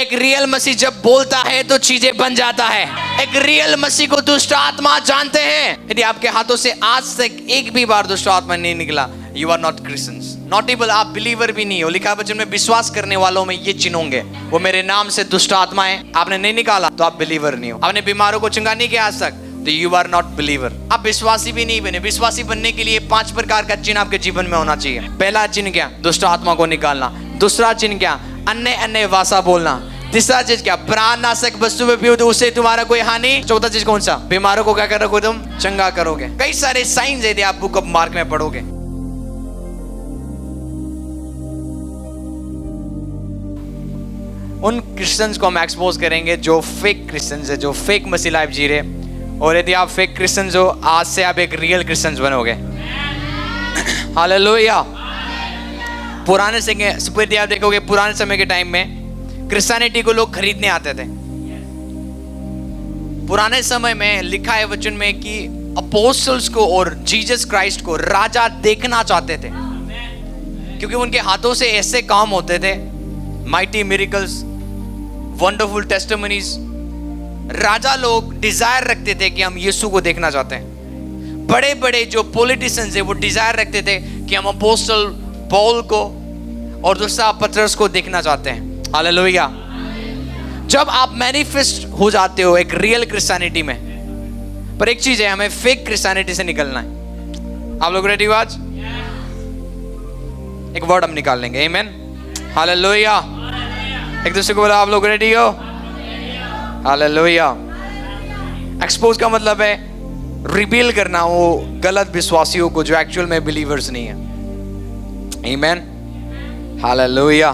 एक रियल मसीह जब बोलता है तो चीजें बन जाता है। एक रियल मसीह को दुष्ट आत्मा जानते हैं। यदि आपके हाथों से आज तक एक भी बार दुष्ट आत्मा नहीं निकला, you are not Christians, not able, आप बिलीवर भी नहीं हो। लिखा वचन में विश्वास करने वालों में ये चिन्ह होंगे, वो मेरे नाम से दुष्ट आत्माएं, आपने नहीं निकाला तो आप बिलीवर नहीं हो। आपने बीमारों को चंगा नहीं किया आज तक, तो यू आर नॉट बिलीवर। आप विश्वासी भी नहीं बने। विश्वासी बनने के लिए 5 प्रकार का चिन्ह आपके जीवन में होना चाहिए। पहला चिन्ह क्या? दुष्ट आत्मा को निकालना। दूसरा चिन्ह क्या? अन्य अन्य भाषा बोलना। तीसरा चीज क्या? प्राण नाशक वस्तु में पियो तो उससे तुम्हारा कोई हानि। चौथा चीज कौन सा? बीमारों को क्या करोगे? तुम चंगा करोगे। कई सारे साइंस यदि आप बुक ऑफ मार्क में पढ़ोगे। उन क्रिश्चियंस को हम एक्सपोज करेंगे जो फेक क्रिश्चियंस है, जो फेक मसीह लाइफ जी रहे। और यदि आप फेक क्रिश्चियंस हो, आज से आप एक रियल क्रिश्चियंस बनोगे। हालेलुया। पुराने समय आप देखोगे, पुराने समय के टाइम में क्रिश्चियनिटी को लोग खरीदने आते थे। पुराने समय में लिखा है वचन में कि अपोस्टल्स को और जीसस क्राइस्ट को राजा देखना चाहते थे, क्योंकि उनके हाथों से ऐसे काम होते थे, माइटी मिरेकल्स, वंडरफुल टेस्टिमनीज। राजा लोग डिजायर रखते थे कि हम यीशु को देखना चाहते हैं। बड़े बड़े जो पॉलिटिशियंस है वो डिजायर रखते थे कि हम अपोस्टल पौल को और दूसरा पतरस को देखना चाहते हैं। हालेलुया। जब आप मैनिफेस्ट हो जाते हो एक रियल क्रिश्चियनिटी में, पर एक चीज है, हमें फेक क्रिश्चियनिटी से निकलना है। आप लोग रेडी हो? आज एक वर्ड हम निकाल लेंगे। आमीन। हालेलुया। एक दूसरे को बोला, आप लोग रेडी हो? हालेलुया। एक्सपोज का मतलब है रिवील करना वो गलत विश्वासियों को जो एक्चुअल में बिलीवर्स नहीं है। आमीन। हालेलुया।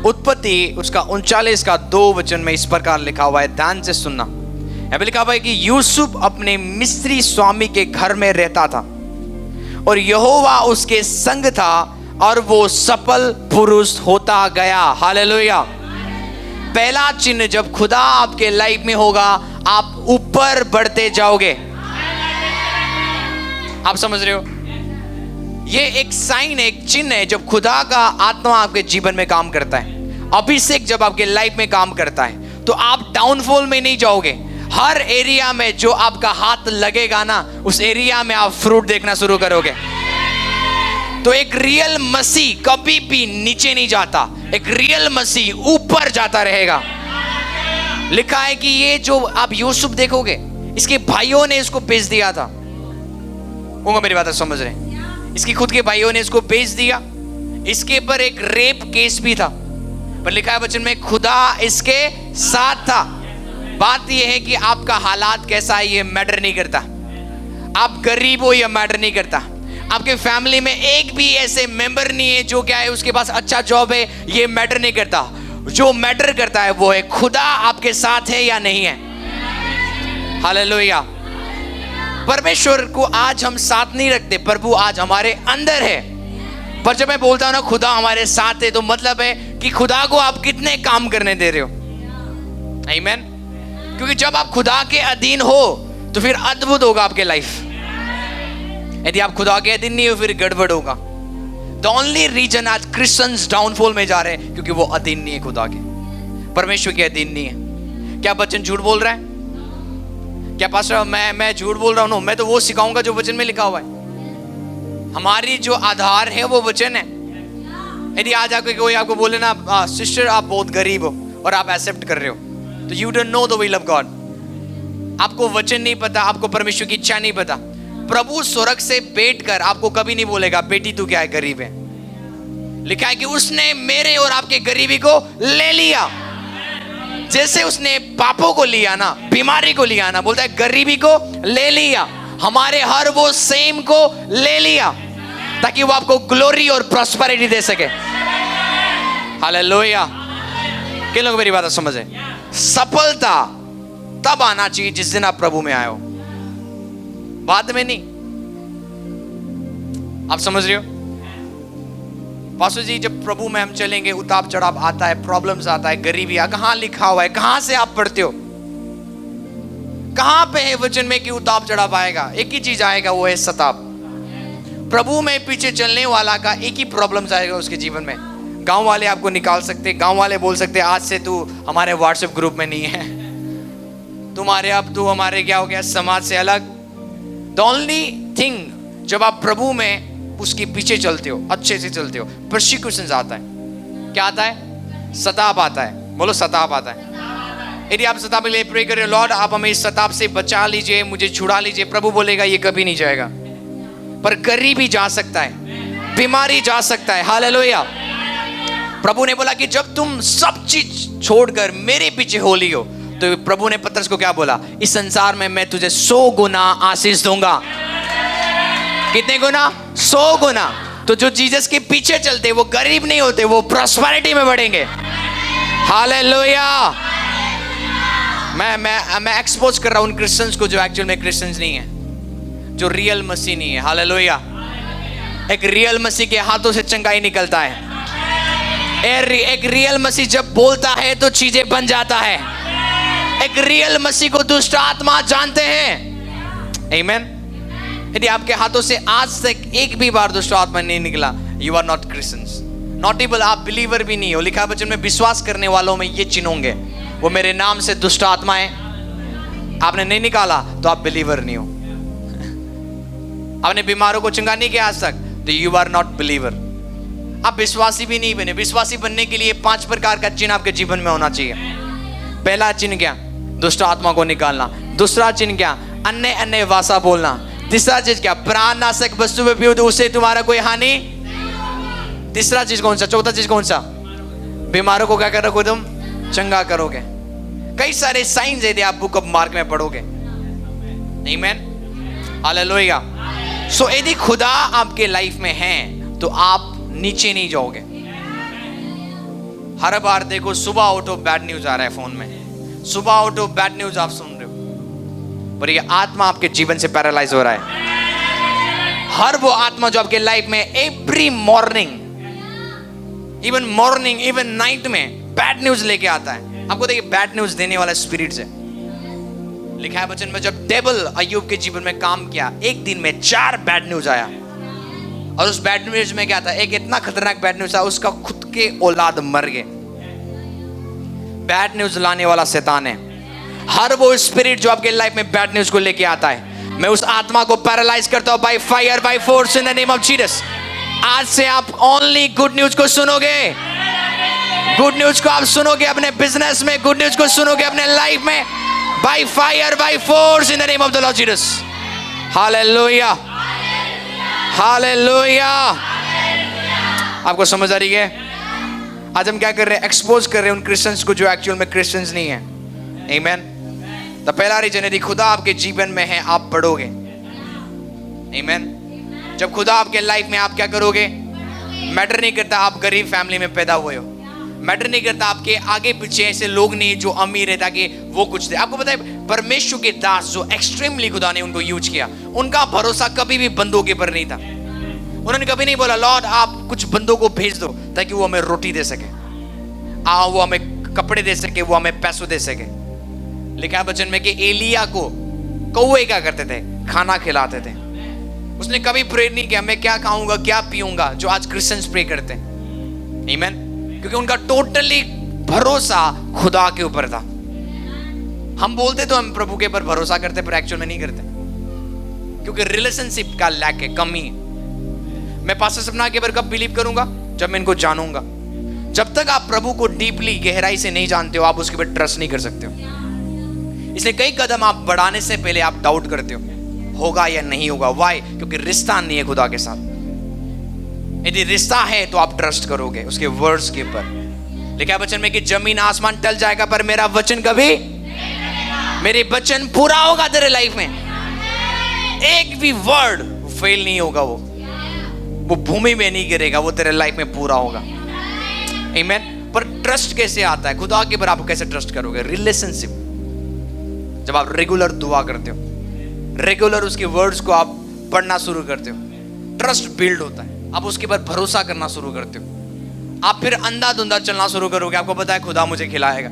उत्पत्ति उसका 39 का 2 वचन में इस प्रकार लिखा हुआ है, ध्यान से सुनना। यहाँ पे लिखा हुआ है कि यूसुफ अपने मिस्री स्वामी के घर में रहता था और यहोवा उसके संग था और वो सफल पुरुष होता गया। हालेलुया। पहला चिन्ह, जब खुदा आपके लाइफ में होगा, आप ऊपर बढ़ते जाओगे। आप समझ रहे हो? ये एक साइन है, एक चिन्ह है। जब खुदा का आत्मा आपके जीवन में काम करता है, अभिषेक जब आपके लाइफ में काम करता है, तो आप डाउनफॉल में नहीं जाओगे। हर एरिया में जो आपका हाथ लगेगा ना, उस एरिया में आप फ्रूट देखना शुरू करोगे। तो एक रियल मसीह कभी भी नीचे नहीं जाता, एक रियल मसीह ऊपर जाता रहेगा। लिखा है कि ये जो आप यूसुफ देखोगे, इसके भाइयों ने इसको बेच दिया था। मेरी बात समझ रहे हैं? इसकी खुद के भाइयों ने इसको बेच दिया। इसके पर एक रेप केस भी था, पर लिखा है वचन में खुदा इसके साथ था। बात यह है कि आपका हालात कैसा है ये मैटर नहीं करता। आप गरीब हो, यह मैटर नहीं करता। आपके फैमिली में एक भी ऐसे मेंबर नहीं है जो क्या है उसके पास अच्छा जॉब है, ये मैटर नहीं करता। जो मैटर करता है वो है खुदा आपके साथ है या नहीं है। हालेलुया। परमेश्वर को आज हम साथ नहीं रखते, प्रभु आज हमारे अंदर है। पर जब मैं बोलता हूं ना खुदा हमारे साथ है, तो मतलब है कि खुदा को आप कितने काम करने दे रहे हो। आमीन। क्योंकि जब आप खुदा के अधीन हो तो फिर अद्भुत होगा आपके लाइफ। यदि आप खुदा के अधीन नहीं हो, फिर गड़बड़ होगा। द ओनली रीजन आज क्रिश्चियंस डाउनफॉल में जा रहे हैं क्योंकि वो अधीन नहीं है खुदा के, परमेश्वर के अधीन नहीं है। क्या बच्चन झूठ बोल रहा है? क्या पास्टर मैं झूठ बोल रहा हूँ? मैं तो वो सिखाऊंगा जो वचन में लिखा हुआ है। हमारी जो आधार है वो वचन है। यदि आज आके कोई आपको बोले ना सिस्टर आप बहुत गरीब हो और आप एक्सेप्ट कर रहे हो, तो you don't know the will of God. आपको वचन नहीं पता, आपको परमेश्वर की इच्छा नहीं पता। प्रभु स्वर्ग से बैठकर आपको कभी नहीं बोलेगा बेटी तू क्या है गरीब है। लिखा है कि उसने मेरे और आपके गरीबी को ले लिया। जैसे उसने पापों को लिया ना, बीमारी को लिया ना, बोलता है गरीबी को ले लिया, हमारे हर वो सेम को ले लिया, ताकि वो आपको ग्लोरी और प्रॉस्पेरिटी दे सके। हालेलुया। किन लोग मेरी बात समझे? सफलता तब आना चाहिए जिस दिन आप प्रभु में आए हो, बाद में नहीं। आप समझ रहे हो? पास्टर जी जब प्रभु में हम चलेंगे, उतार चढ़ाव आता है, प्रॉब्लम्स आता है, गरीबी। कहां लिखा हुआ है? कहां से आप पढ़ते हो? कहां पे है वचन में कि उतार चढ़ाव आएगा? एक ही चीज आएगा, वो है सताव। प्रभु में पीछे चलने वाला का एक ही प्रॉब्लम आएगा उसके जीवन में, गांव वाले आपको निकाल सकते, गांव वाले बोल सकते आज से तू हमारे व्हाट्सएप ग्रुप में नहीं है, तुम्हारे अब तू हमारे क्या हो गया, समाज से अलग। द ओनली थिंग, जब आप प्रभु में उसके पीछे चलते हो, अच्छे से चलते हो, परसिक्यूशन आता है। क्या आता है? सताप आता है। बोलो सताप आता है। यदि आप सताप के लिए प्रे कर रहे हो, लॉर्ड आप हमें इस सताप से बचा लीजिए, मुझे छुड़ा लीजिए, प्रभु बोलेगा ये कभी नहीं जाएगा, पर गरीबी जा सकता है, बीमारी जा सकता है। हालेलुया। प्रभु ने बोला कि जब तुम सब चीज छोड़कर मेरे पीछे हो लियो, तो प्रभु ने पतरस को क्या बोला? इस संसार में मैं तुझे 100 गुना आशीष दूंगा। कितने गुना? 100 गुना। तो जो जीसस के पीछे चलते वो गरीब नहीं होते, वो प्रॉस्पेरिटी में बढ़ेंगे। हालेलुया। मैं एक्सपोज कर रहा हूं उन क्रिश्चियंस को जो एक्चुअल में क्रिश्चियंस नहीं है, जो रियल मसीह नहीं है। हालेलुया। एक रियल मसीह के हाथों से चंगाई निकलता है। एक रियल मसीह जब बोलता है तो चीजें बन जाता है। एक रियल मसीह को दुष्ट आत्मा जानते हैं। आमीन। यदि आपके हाथों से आज तक एक भी बार दुष्ट आत्मा नहीं निकला, you are not Christians. Not able, आप बिलीवर भी नहीं हो। लिखा वचन में विश्वास करने वालों में ये चिन्ह होंगे, वो मेरे नाम से दुष्ट आत्माएं, आपने नहीं निकाला तो आप बिलीवर नहीं हो। आपने बीमारों को चंगा नहीं किया आज तक, तो यू आर नॉट बिलीवर। आप विश्वासी भी नहीं बने। विश्वासी बनने के लिए 5 प्रकार का चिन्ह आपके जीवन में होना चाहिए। पहला चिन्ह क्या? दुष्ट आत्मा को निकालना। दूसरा चिन्ह क्या? अन्य अन्य भाषा बोलना। तीसरा चीज क्या? प्राण नाशक वस्तु में पियो तो उससे तुम्हारा कोई हानि। तीसरा चीज कौन सा? चौथा चीज कौन सा? बीमारों को क्या कर रखो? तुम चंगा करोगे। कई सारे साइंस है, आप बुक ऑफ मार्क में पढ़ोगे। आमीन। हालेलुया। सो यदि खुदा आपके लाइफ में है तो आप नीचे नहीं जाओगे। हर बार देखो, सुबह उठो बैड न्यूज आ रहा है फोन में, सुबह उठो बैड न्यूज आप सुन रहे हो, पर ये आत्मा आपके जीवन से पैरालाइज हो रहा है। हर वो आत्मा जो आपके लाइफ में एवरी मॉर्निंग, इवन नाइट में बैड न्यूज लेके आता है। आपको देखिए, बैड न्यूज देने वाला स्पिरिट है। लिखा है वचन में, जब डेविल अय्यूब के जीवन में काम किया, एक दिन में 4 बैड न्यूज आया। और उस बैड न्यूज में क्या था? एक इतना खतरनाक बैड न्यूज था, उसका खुद के औलाद मर गए। बैड न्यूज लाने वाला शैतान है। हर वो स्पिरिट जो आपके लाइफ में बैड न्यूज को लेके आता है, मैं उस आत्मा को पैरालाइज करता हूं bye fire by force in the name of Jesus. आज से आप ओनली गुड न्यूज को सुनोगे। गुड न्यूज को आप सुनोगे अपने बिजनेस में, गुड न्यूज को सुनोगे अपने लाइफ में, bye fire by force in the name of the Lord Jesus. Hallelujah. Hallelujah. आपको समझ आ रही है? आज हम क्या कर रहे हैं? एक्सपोज कर रहे हैं उन क्रिश्चियंस को जो एक्चुअल में क्रिश्चियंस नहीं है। आमीन। तो पहला रीजन, यदि खुदा आपके जीवन में है आप बढ़ोगे। आमीन। जब खुदा आपके लाइफ में, आप क्या करोगे? मैटर नहीं करता आप गरीब फैमिली में पैदा हुए हो, मैटर नहीं करता आपके आगे पीछे ऐसे लोग नहीं जो अमीर है ताकि वो कुछ दे। आपको पता है, परमेश्वर के दास जो एक्सट्रीमली खुदा ने उनको यूज किया, उनका भरोसा कभी भी बंदों के ऊपर नहीं था। उन्होंने कभी नहीं बोला लॉर्ड आप कुछ बंदों को भेज दो ताकि वो हमें रोटी दे सके, वो हमें कपड़े दे सके, वो हमें पैसों दे सके। लिखा है वचन में कि एलिया को कौवे क्या करते थे? खाना खिलाते थे। उसने कभी प्रे नहीं किया मैं क्या खाऊंगा क्या पीऊंगा, जो आज क्रिश्चियंस प्रे करते हैं। आमीन। क्योंकि उनका टोटली भरोसा खुदा के ऊपर था। हम बोलते तो हम प्रभु के ऊपर भरोसा करते, पर एक्चुअल में नहीं करते, क्योंकि रिलेशनशिप का लैक है, कमी है। मैं पास्टर सपना के ऊपर कब बिलीव करूंगा? जब मैं इनको जानूंगा। जब तक आप प्रभु को डीपली गहराई से नहीं जानते हो, आप उसके ऊपर ट्रस्ट नहीं कर सकते हो। इसलिए कई कदम आप बढ़ाने से पहले आप डाउट करते हो, होगा या नहीं होगा। वाई? क्योंकि रिश्ता नहीं है खुदा के साथ। यदि रिश्ता है तो आप ट्रस्ट करोगे उसके वर्ड्स के ऊपर। लिखा है वचन में कि जमीन आसमान टल जाएगा पर मेरा वचन कभी, मेरे वचन पूरा होगा तेरे लाइफ में। एक भी वर्ड फेल नहीं होगा, वो भूमि में नहीं गिरेगा, वो तेरे लाइफ में पूरा होगा। आमीन। पर ट्रस्ट कैसे आता है? खुदा के ऊपर आप कैसे ट्रस्ट करोगे? रिलेशनशिप। जब आप रेगुलर दुआ करते हो, रेगुलर उसके वर्ड्स को आप पढ़ना शुरू करते हो, ट्रस्ट बिल्ड होता है। आप उसके ऊपर भरोसा करना शुरू करते हो। आप फिर अंधा-धुंधा चलना शुरू करोगे। आपको पता है खुदा मुझे खिलाएगा।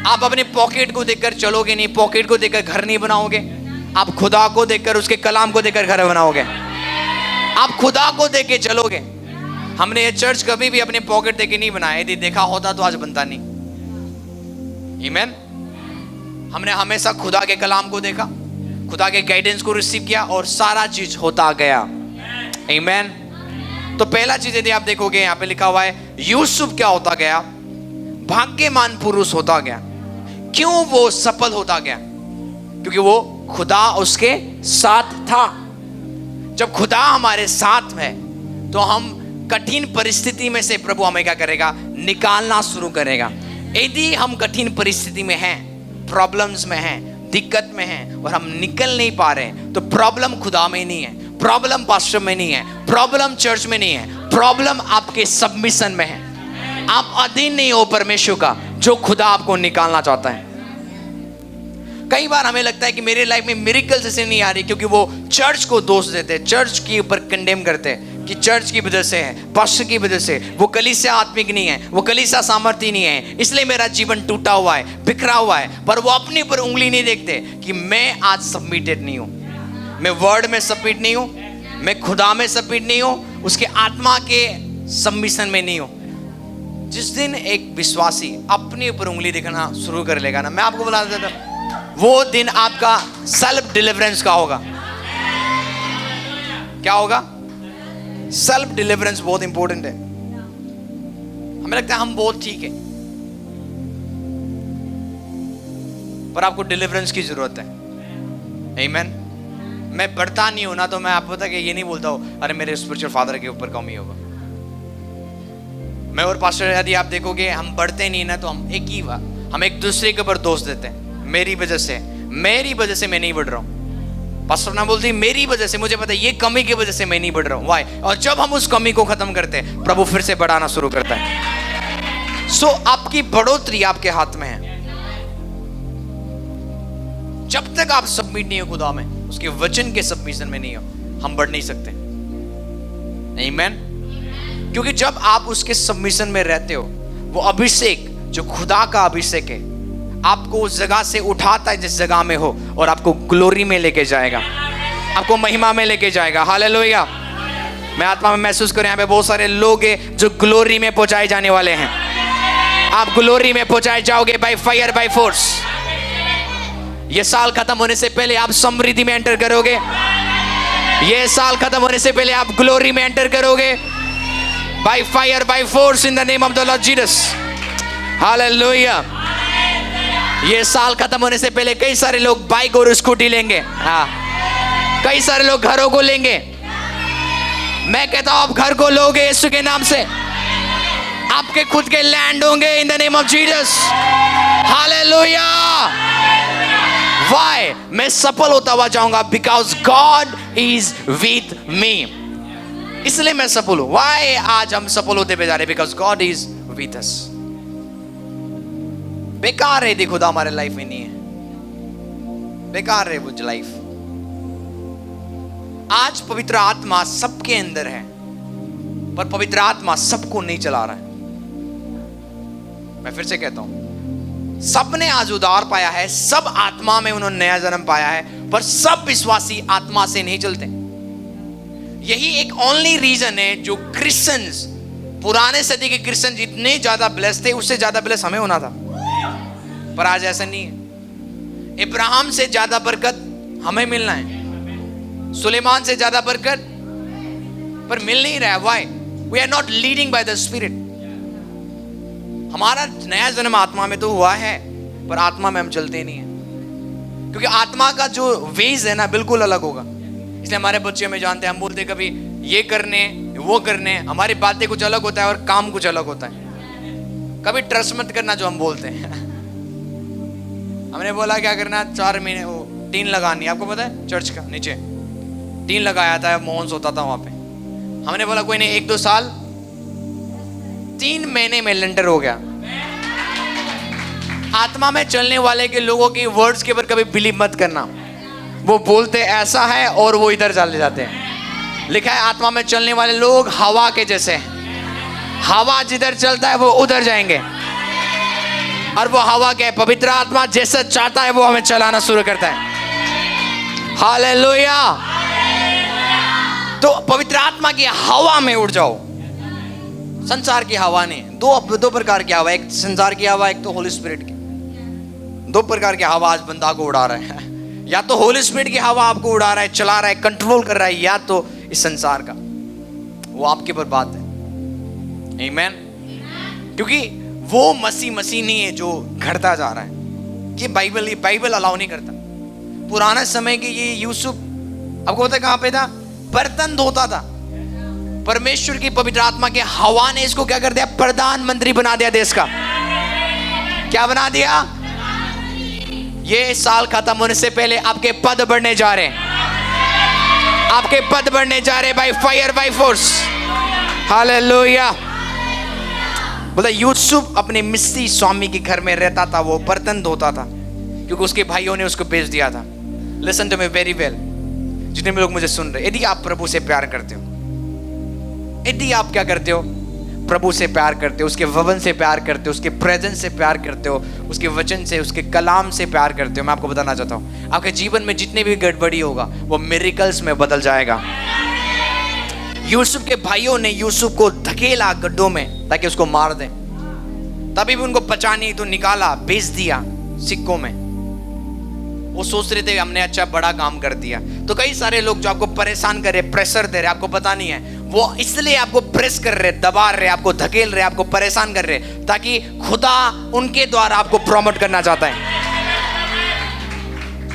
आप अपने पॉकेट को देखकर चलोगे नहीं, पॉकेट को देखकर घर नहीं बनाओगे। आप खुदा को देखकर, उसके कलाम को देखकर घर बनाओगे। आप खुदा को देख के चलोगे। हमने ये चर्च कभी भी अपने पॉकेट देके नहीं बनाया, यदि देखा होता तो आज बनता नहीं। आमीन। हमने हमेशा खुदा के कलाम को देखा, खुदा के गाइडेंस को रिसीव किया और सारा चीज होता गया। आमीन। तो पहला चीज यदि आप देखोगे यहाँ पे लिखा हुआ है, यूसुफ क्या होता गया? भाग्यमान पुरुष होता गया। क्यों वो सफल होता गया? क्योंकि वो खुदा उसके साथ था। जब खुदा हमारे साथ में तो हम कठिन परिस्थिति में से प्रभु हमें क्या करेगा? निकालना शुरू करेगा। यदि हम कठिन परिस्थिति में हैं, प्रॉब्लम्स में हैं, दिक्कत में हैं और हम निकल नहीं पा रहे हैं, तो प्रॉब्लम खुदा में नहीं है, प्रॉब्लम पास्टर में नहीं है, प्रॉब्लम चर्च में नहीं है, प्रॉब्लम आपके सबमिशन में है। आप अधीन नहीं हो परमेश्वर का, जो खुदा आपको निकालना चाहता है। कई बार हमें लगता है कि मेरे लाइफ में मिरेकल्स ऐसे नहीं आ रही क्योंकि वो चर्च को दोष देते हैं, चर्च के ऊपर कंडेम करते हैं कि चर्च की वजह से है, पास्टर की वजह से, वो कलीसिया आत्मिक नहीं है, वो कलीसिया सामर्थ्य नहीं है, इसलिए मेरा जीवन टूटा हुआ है, बिखरा हुआ है। पर वो अपने ऊपर उंगली नहीं देखते कि मैं आज सबमिटेड नहीं हूं, मैं वर्ड में सबमिट नहीं हूं, मैं खुदा में सबमिट नहीं हूं, उसके आत्मा के सबमिशन में नहीं हूं। जिस दिन एक विश्वासी अपने ऊपर उंगली दिखाना शुरू कर लेगा ना, मैं आपको बता देता, वो दिन आपका सेल्फ डिलीवरेंस का होगा। क्या होगा? सेल्फ डिलीवरेंस बहुत इंपॉर्टेंट है। हमें लगता है हम बहुत ठीक है, पर आपको डिलीवरेंस की जरूरत है। आमीन। मैं बढ़ता नहीं हूं ना, तो मैं आपको पता कि ये नहीं बोलता हूं अरे मेरे स्पिरिचुअल फादर के ऊपर कमी होगा। मैं और पास्टर यदि आप देखोगे हम बढ़ते नहीं ना, तो हम एक दूसरे के ऊपर दोष देते हैं। मेरी वजह से मैं नहीं बढ़ रहा हूं। पास्टर ना बोलती मेरी वजह से, मुझे पता है ये कमी की वजह से मैं नहीं बढ़ रहा हूं। वाई? और जब हम उस कमी को खत्म करते हैं, प्रभु फिर से बढ़ाना शुरू करता है। सो आपकी बढ़ोतरी आपके हाथ में है। जब तक आप सबमिट नहीं हो खुदा में, उसके वचन के सबमिशन में नहीं हो, हम बढ़ नहीं सकते। आमीन। क्योंकि जब आप उसके सबमिशन में रहते हो, वो अभिषेक जो खुदा का अभिषेक है आपको उस जगह से उठाता है जिस जगह में हो, और आपको ग्लोरी में लेके जाएगा, आपको महिमा में लेके जाएगा। हालेलुया। मैं आत्मा में महसूस कर, यहाँ पे बहुत सारे लोग हैं जो ग्लोरी में पहुंचाए जाने वाले हैं। आप ग्लोरी में पहुंचाए जाओगे बाय फायर बाय फोर्स। ये साल खत्म होने से पहले आप समृद्धि में एंटर करोगे। ये साल खत्म होने से पहले आप ग्लोरी में एंटर करोगे bye fire by force in the name of the Lord Jesus. Hallelujah. ये साल खत्म होने से पहले कई सारे लोग बाइक और स्कूटी लेंगे। हाँ, कई सारे लोग घरों को लेंगे। मैं कहता हूं आप घर को लोगे यीशु के नाम से, आपके खुद के लैंड होंगे इन the name of Jesus. Hallelujah. Why? मैं सफल होता हुआ जाऊंगा because God is with me. इसलिए मैं सफल हूं। व्हाई आज हम सफल होते हुए जा रहे? Because God is with us. बेकार है यदि खुदा हमारे लाइफ में नहीं है, बेकार है वो लाइफ। आज पवित्र आत्मा सबके अंदर है, पर पवित्र आत्मा सबको नहीं चला रहा है। मैं फिर से कहता हूं, सबने आज उद्धार पाया है, सब आत्मा में उन्होंने नया जन्म पाया है, पर सब विश्वासी आत्मा से नहीं चलते। यही एक ओनली रीजन है जो क्रिश्चियंस, पुराने सदी के क्रिश्चियन जितने ज्यादा ब्लेस्ड थे, उससे ज्यादा ब्लेस्ड हमें होना था। पर आज ऐसा नहीं है। इब्राहिम से ज्यादा बरकत हमें मिलना है, सुलेमान से ज्यादा बरकत पर मिल नहीं रहा है। Why? We are not leading by the spirit. हमारा नया जन्म आत्मा में तो हुआ है, पर आत्मा में हम चलते नहीं है, क्योंकि आत्मा का जो वेज है ना बिल्कुल अलग होगा। इसलिए हमारे बच्चे हमें जानते हैं, हम बोलते कभी ये करने वो करने, हमारी बातें कुछ अलग होता है और काम कुछ अलग होता है। कभी ट्रस्ट मत करना जो हम बोलते हैं। हमने बोला क्या करना, 4 महीने वो टीन लगानी, आपको पता है चर्च का नीचे टीन लगाया था, मोहन सोता था वहां पे। हमने बोला कोई नहीं, 1-2 साल, 3 महीने में लेंटर हो गया। आत्मा में चलने वाले के लोगों की वर्ड्स के ऊपर कभी बिलीव मत करना। वो बोलते ऐसा है और वो इधर चले जाते हैं। लिखा है आत्मा में चलने वाले लोग हवा के जैसे हैं, हवा जिधर चलता है वो उधर जाएंगे। और वो हवा क्या है? पवित्र आत्मा जैसा चाहता है वो हमें चलाना शुरू करता है। हालेलुया। तो पवित्र आत्मा की हवा में उड़ जाओ। संसार की हवा ने दो प्रकार की हवा, एक संसार की हवा, एक तो होली स्पिरिट की। दो प्रकार की हवा आज बंदा को उड़ा रहा है। या तो होली स्पिरिट की हवा आपको उड़ा रहा है, चला रहा है, कंट्रोल कर रहा है, या तो इस संसार का। वो आपके पर बात है। आमीन। क्योंकि वो मसीह नहीं है जो घटता जा रहा है। ये बाइबल अलाउ नहीं करता। पुराने समय के ये यूसुफ आपको पता है कहां पे था? बर्तन धोता था। परमेश्वर की पवित्र आत्मा के हवा ने इसको क्या कर दिया? प्रधानमंत्री बना दिया देश का। क्या बना दिया? ये साल खत्म होने से पहले आपके पद बढ़ने जा रहे हैं। आपके पद बढ़ने जा रहे हैं by fire by force. Hallelujah. बोला यूसुफ अपने मिस्री स्वामी के घर में रहता था, वो बर्तन धोता था क्योंकि उसके भाइयों ने उसको बेच दिया था। Listen to me very well, जितने भी लोग मुझे सुन रहे, यदि आप प्रभु से प्यार करते हो, यदि आप क्या करते हो? प्रभु से प्यार करते हो, उसके भवन से प्यार करते हो, उसके प्रेजेंस से प्यार करते हो, उसके वचन से, उसके कलाम से प्यार करते हो, मैं आपको बताना चाहता हूँ आपके जीवन में जितने भी गड़बड़ी होगा वो मिरेकल्स में बदल जाएगा। यूसुफ के भाइयों ने यूसुफ को धकेला गड्ढों में ताकि उसको मार दें। तभी भी उनको पचा नहीं तो निकाला, बेच दिया सिक्कों में। वो सोच रहे थे हमने अच्छा बड़ा काम कर दिया। तो कई सारे लोग जो आपको परेशान कर रहे, प्रेशर दे रहे, आपको पता नहीं है, वो इसलिए आपको प्रेस कर रहे, दबा रहे, आपको धकेल रहे, आपको परेशान कर रहे, ताकि खुदा उनके द्वारा आपको प्रमोट करना चाहता है।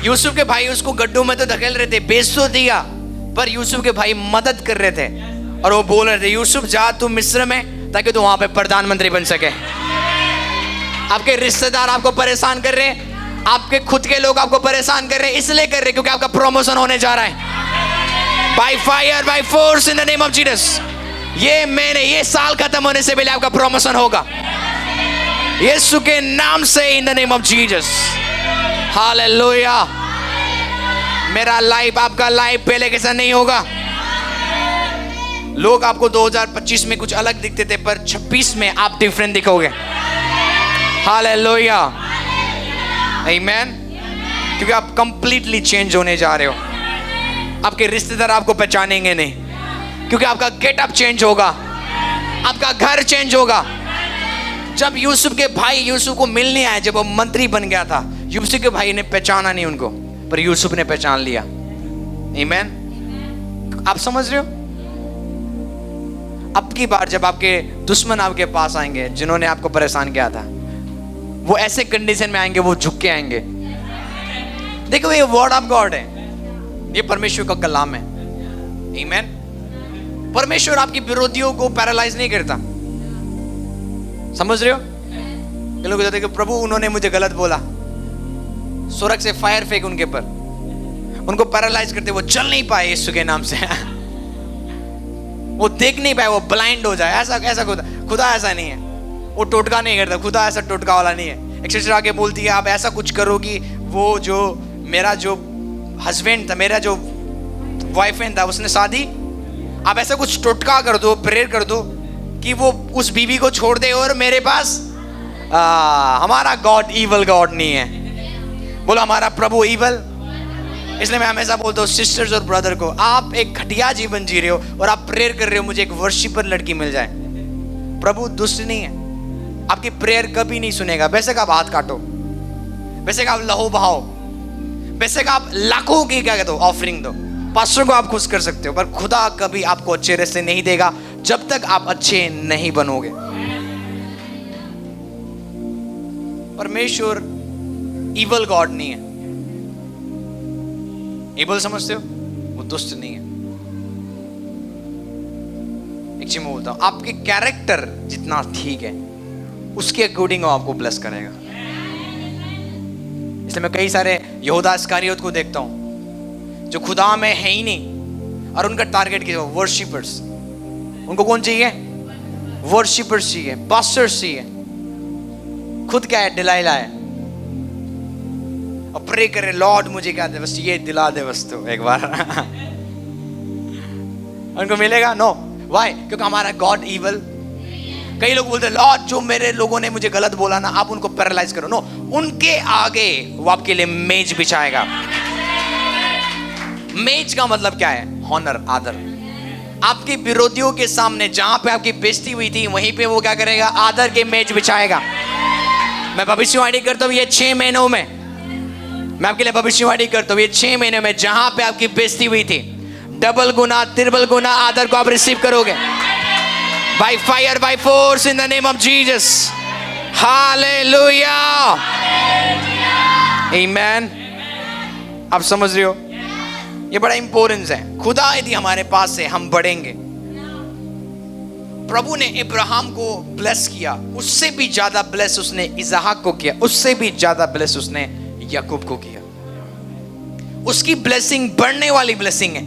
यूसुफ के भाई उसको गड्ढों में तो धकेल रहे थे, बेच तो दिया, पर यूसुफ के भाई मदद कर रहे थे और वो बोल रहे थे यूसुफ जा तू मिस्र में, ताकि तू वहां पे प्रधानमंत्री बन सके। आपके रिश्तेदार आपको परेशान कर रहे हैं, आपके खुद के लोग आपको परेशान कर रहे हैं, इसलिए कर रहे हैं क्योंकि आपका प्रमोशन होने जा रहा है bye fire by force in the name of Jesus. ये साल खत्म होने से पहले आपका प्रमोशन होगा यीशु के नाम से, इन the name of Jesus. Hallelujah. मेरा लाइफ, आपका लाइफ पहले कैसा नहीं होगा। लोग आपको 2025 में कुछ अलग दिखते थे, पर 26 में आप डिफरेंट दिखोगे। हालेलुया। आमीन। क्योंकि आप कंप्लीटली चेंज होने जा रहे हो। आपके रिश्तेदार आपको पहचानेंगे नहीं, क्योंकि आपका गेटअप चेंज होगा, आपका घर चेंज होगा। जब यूसुफ के भाई यूसुफ को मिलने आए, जब वो मंत्री बन गया था, यूसुफ के भाई ने पहचाना नहीं उनको, पर यूसुफ ने पहचान लिया। आमीन। आप समझ रहे हो? अब की बार जब आपके दुश्मन आपके पास आएंगे, जिन्होंने आपको परेशान किया था, वो ऐसे कंडीशन में आएंगे, वो झुक के आएंगे। देखो ये वर्ड ऑफ गॉड है, ये परमेश्वर का कलाम है। आमीन। परमेश्वर आपके विरोधियों को पैरालाइज नहीं करता। समझ रहे हो? ये लोग कहते हैं कि प्रभु उन्होंने मुझे गलत बोला, स्वर्ग से फायर फेंक उनके पर, उनको पैरालाइज करते, वो चल नहीं पाए यीशु के नाम से। वो देख नहीं पाए, वो ब्लाइंड हो जाए। ऐसा खुदा ऐसा नहीं है, वो टोटका नहीं करता। खुदा ऐसा टोटका वाला नहीं है। एक सिस्टर आके बोलती है आप ऐसा कुछ करो कि वो जो मेरा जो हस्बैंड था, मेरा जो बॉयफ्रेंड था, उसने शादी, आप ऐसा कुछ टोटका कर दो, प्रेयर कर दो कि वो उस बीवी को छोड़ दे और मेरे पास हमारा गॉड ईवल गॉड नहीं है। बोलो हमारा प्रभु ईवल। इसलिए मैं हमेशा बोलता हूँ सिस्टर्स और ब्रदर को, आप एक घटिया जीवन जी रहे हो और आप प्रेयर कर रहे हो मुझे एक वर्शिपर लड़की मिल जाए। प्रभु दुष्ट नहीं है, आपकी प्रेयर कभी नहीं सुनेगा। बेशक आप हाथ काटो, बेशक आप लहू बहाओ, बेशक आप लाखों की क्या कहते हो ऑफरिंग दो, पास्टर को आप खुश कर सकते हो, पर खुदा कभी आपको अच्छे रास्ते नहीं देगा जब तक आप अच्छे नहीं बनोगे। परमेश्वर ईवल गॉड नहीं है। ईवल समझते हो? वो दुष्ट नहीं है। एक चीज मैं बोलता हूं, आपके कैरेक्टर जितना ठीक है उसके अकॉर्डिंग वो आपको ब्लेस करेगा। इसलिए मैं कई सारे यहूदा इस्करियोत को देखता हूं जो खुदा में है ही नहीं, और उनका टारगेट क्या है? वर्शिपर्स। उनको कौन चाहिए? वर्शिपर्स चाहिए, पास्टर्स चाहिए। खुद क्या है? डिलाइला है। और प्रे करे लॉर्ड मुझे क्या दे, बस ये दिला दे बस तो एक बार। उनको मिलेगा? नो। व्हाई? क्योंकि हमारा गॉड ईवल। कई लोग बोलते हैं लॉर्ड जो मेरे लोगों ने मुझे गलत बोला ना, आप उनको पैरालाइज करो। नो, उनके आगे वो आपके लिए मेज बिछाएगा। मेज का मतलब क्या है? हॉनर, आदर। आपके विरोधियों के सामने जहां पे आपकी बेइज्जती हुई थी, वहीं पे वो क्या करेगा? आदर के मेज बिछाएगा। मैं भविष्यवाणी करता हूँ ये 6 महीनों में, मैं आपके लिए भविष्यवाणी करता हूँ, ये 6 महीने में जहां पे आपकी बेइज्जती हुई थी, डबल गुना तिरबल गुना आदर को आप रिसीव करोगे। Bye fire by force in the name of Jesus. Hallelujah, आमीन। आप समझ रहे हो? ये बड़ा इंपॉर्टेंस है। खुदा यदि हमारे पास है, हम बढ़ेंगे। प्रभु ने इब्राहिम को ब्लेस किया, उससे भी ज्यादा ब्लेस उसने इसहाक को किया, उससे भी ज्यादा ब्लेस उसने याकूब को किया। उसकी ब्लेसिंग बढ़ने वाली ब्लेसिंग है,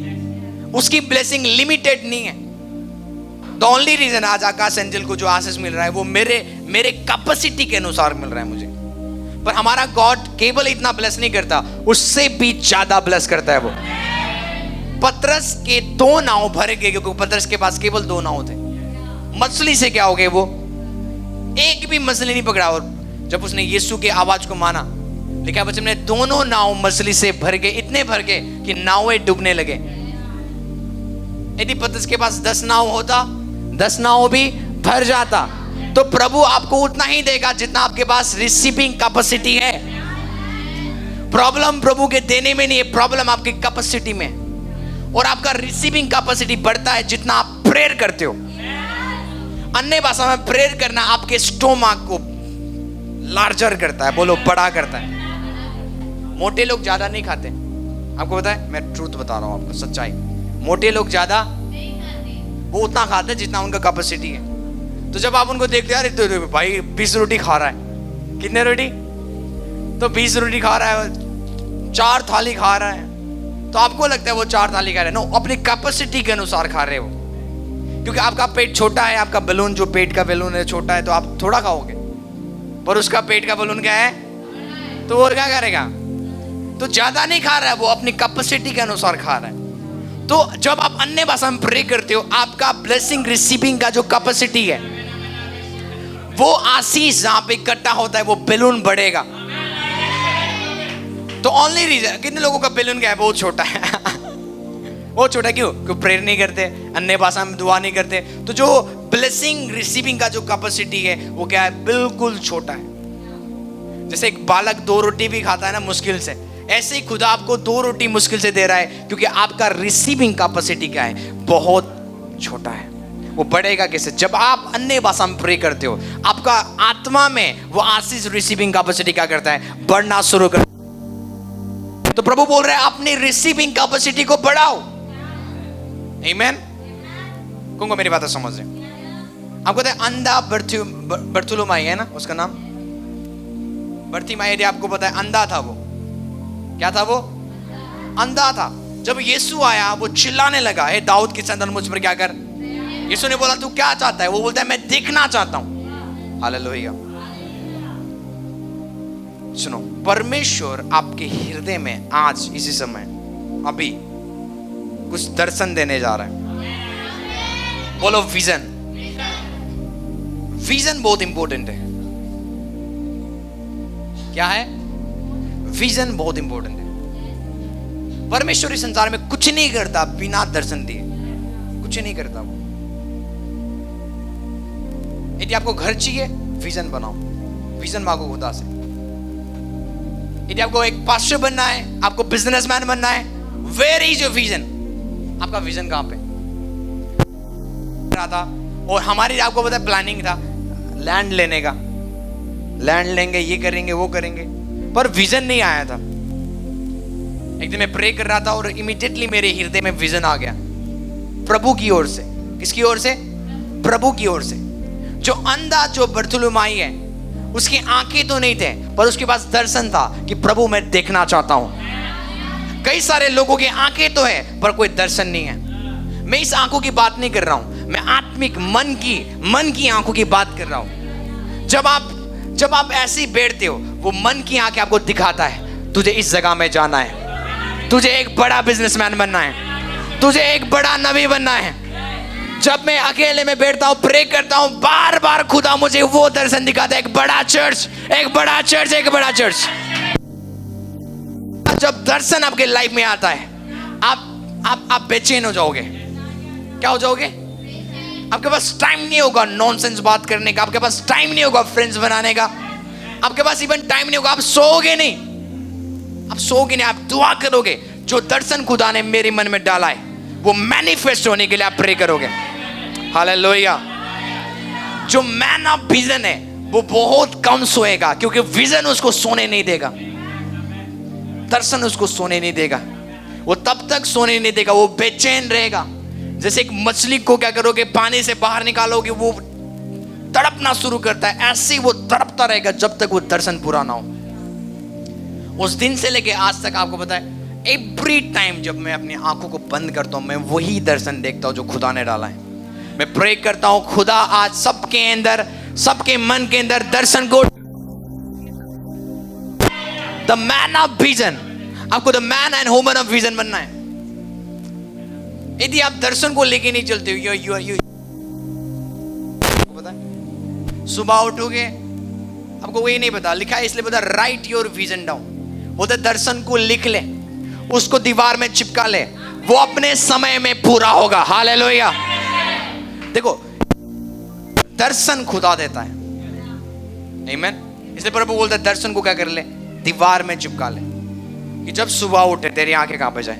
उसकी ब्लेसिंग लिमिटेड नहीं है। द ओनली रीजन आज आकाश एंजल को जो आशीष मिल रहा है वो मेरे कैपेसिटी के अनुसार मिल रहा है मुझे। पर हमारा गॉड केवल इतना ब्लेस नहीं करता, उससे भी ज्यादा ब्लेस करता है वो। पतरस के 2 नाव भरे गए, क्योंकि पतरस के पास केवल 2 नाव थे। मछली से क्या हो गए? वो एक भी मछली नहीं पकड़ा। और जब उसने यीशु के आवाज को माना, लिखा बच्चे ने दोनों नाव मछली से भर गए, इतने भर गए कि नावें डूबने लगे। यदि पतरस के पास 10 नाव होता, 10 नाव भी भर जाता। तो प्रभु आपको उतना ही देगा जितना आपके पास रिसीविंग कैपेसिटी है। प्रॉब्लम प्रभु के देने में नहीं है, प्रॉब्लम आपकी कैपेसिटी में। और आपका रिसीविंग कैपेसिटी बढ़ता है जितना आप प्रेयर करते हो। अन्य भाषा में प्रेयर करना आपके स्टोमक को लार्जर करता है, बोलो बड़ा करता है। मोटे लोग ज्यादा नहीं खाते, आपको पता है, मैं ट्रूथ बता रहा हूं आपको, सच्चाई। मोटे लोग ज्यादा वो उतना खाते हैं जितना उनका कैपेसिटी है। तो जब आप उनको देखते हैं, यार तो भाई 20 रोटी खा रहा है, कितने रोटी? तो 20 रोटी खा रहा है, 4 थाली खा रहा है, तो आपको लगता है वो 4 थाली खा रहे हैं। नो, अपनी कैपेसिटी के अनुसार खा रहे हो। क्योंकि आपका पेट छोटा है, आपका बलून जो पेट का बलून है छोटा है, तो आप थोड़ा खाओगे। पर उसका पेट का बलून क्या है? तो वो क्या करेगा? तो ज्यादा नहीं खा रहा है, वो अपनी कैपेसिटी के अनुसार खा रहा है। तो जब आप अन्य भाषा में प्रे करते हो, आपका ब्लेसिंग रिसीविंग का जो कैपेसिटी है, वो आशीष जहां पे इकट्ठा होता है, वो बैलून बढ़ेगा। तो ओनली रीजन, कितने लोगों का बैलून क्या है? बहुत छोटा है। बहुत छोटा क्यों? क्योंकि प्रेयर नहीं करते, अन्य भाषा में दुआ नहीं करते। तो जो ब्लेसिंग रिसीविंग का जो कैपेसिटी है वो क्या है? बिल्कुल छोटा है। जैसे एक बालक 2 रोटी भी खाता है ना मुश्किल से, ऐसे ही खुदा आपको 2 रोटी मुश्किल से दे रहा है, क्योंकि आपका रिसीविंग कैपेसिटी क्या है? बहुत छोटा है। वो बढ़ेगा कैसे? जब आप अन्य भाषा में प्रे करते हो, आपका आत्मा में वो आशीष रिसीविंग कैपेसिटी क्या करता है? बढ़ना शुरू कर। तो प्रभु बोल रहे हैं अपनी रिसीविंग कैपेसिटी को बढ़ाओ। आमीन। कौन को मेरी बात समझ रहे? आपको पता है अंधा बर्थुलोमाई है ना, उसका नाम बर्तिमाई। यदि आपको पता है, अंधा था वो। क्या था वो? अंधा था। जब यीशु आया, वो चिल्लाने लगा, हे दाऊद की संतान मुझ पर क्या कर। यीशु ने बोला तू क्या चाहता है? वो बोलता है मैं देखना चाहता हूं। हालेलुया। सुनो, परमेश्वर आपके हृदय में आज इसी समय अभी कुछ दर्शन देने जा रहा है। बोलो विजन। विजन बहुत इंपॉर्टेंट है। क्या है? विजन बहुत इंपॉर्टेंट है। परमेश्वर इस संसार में कुछ नहीं करता बिना दर्शन दिए, कुछ नहीं करता वो। यदि आपको घर चाहिए, विजन बनाओ, विजन मांगो खुदा से। यदि आपको एक पास्टर बनना है, आपको बिजनेसमैन बनना है, वेयर इज योर विजन? आपका विजन कहां पे रहा था? और हमारी, आपको पता है, प्लानिंग था लैंड लेने का, लैंड लेंगे, ये करेंगे, वो करेंगे, पर विजन नहीं आया था। एक दिन मैं प्रे कर रहा था और इमीडिएटली मेरे हृदय में विजन आ गया, प्रभु की ओर से। किसकी ओर से? प्रभु की ओर से। जो अंधा, जो बर्थुलोमाई है, उसकी आंखें तो नहीं थे, पर उसके पास दर्शन था कि प्रभु मैं देखना चाहता हूं। कई सारे लोगों की आंखें तो है, पर कोई दर्शन नहीं है। मैं इस आंखों की बात नहीं कर रहा हूं, मैं आत्मिक मन की आंखों की बात कर रहा हूं। जब आप ऐसे ही बैठते हो, वो मन की आंखें आपको दिखाता है तुझे इस जगह में जाना है, तुझे एक बड़ा बिजनेसमैन बनना है, तुझे एक बड़ा नबी बनना है। जब मैं अकेले में बैठता हूँ, प्रे करता हूँ, बार बार खुदा मुझे वो दर्शन दिखाता है, एक बड़ा चर्च, एक बड़ा चर्च, एक बड़ा चर्च। जब दर्शन आपके लाइफ में आता है, आप बेचैन हो जाओगे। क्या हो जाओगे? आपके पास टाइम नहीं होगा नॉनसेंस बात करने का, आपके पास टाइम नहीं होगा फ्रेंड्स बनाने का, आपके पास इवन टाइम नहीं होगा, आप सोओगे नहीं, आप सोओगे नहीं, आप दुआ करोगे। जो दर्शन खुदा ने मेरे मन में डाला है वो मैनिफेस्ट होने के लिए आप प्रे करोगे। हालेलुया। जो मैन ऑफ विजन है वो बहुत कम सोएगा, क्योंकि विजन उसको सोने नहीं देगा, दर्शन उसको सोने नहीं देगा, वो तब तक सोने नहीं देगा, वो बेचैन रहेगा। जैसे एक मछली को क्या करोगे, पानी से बाहर निकालोगे, वो तड़पना शुरू करता है, ऐसे ही वो तड़पता रहेगा जब तक वो दर्शन पूरा ना हो। उस दिन से लेके आज तक आपको पता है, एवरी टाइम जब मैं अपनी आंखों को बंद करता हूं, मैं वही दर्शन देखता हूं जो खुदा ने डाला है। मैं प्रे करता हूं, खुदा आज सबके अंदर, सबके मन के अंदर दर्शन को, द मैन ऑफ विजन, आपको the man and woman of vision बनना है। यदि आप दर्शन को लेके नहीं चलते हो, यू पता है, सुबह उठोगे आपको वही नहीं पता, लिखा है इसलिए पता, राइट योर विजन डाउन, बोलते दर्शन को लिख ले, उसको दीवार में चिपका ले, वो अपने समय में पूरा होगा। हालेलुया। देखो दर्शन खुदा देता है, आमीन। इसलिए प्रभु बोलता है दर्शन को क्या कर ले, दीवार में चिपका ले, कि जब सुबह उठे तेरी आंखें कहां पे जाए,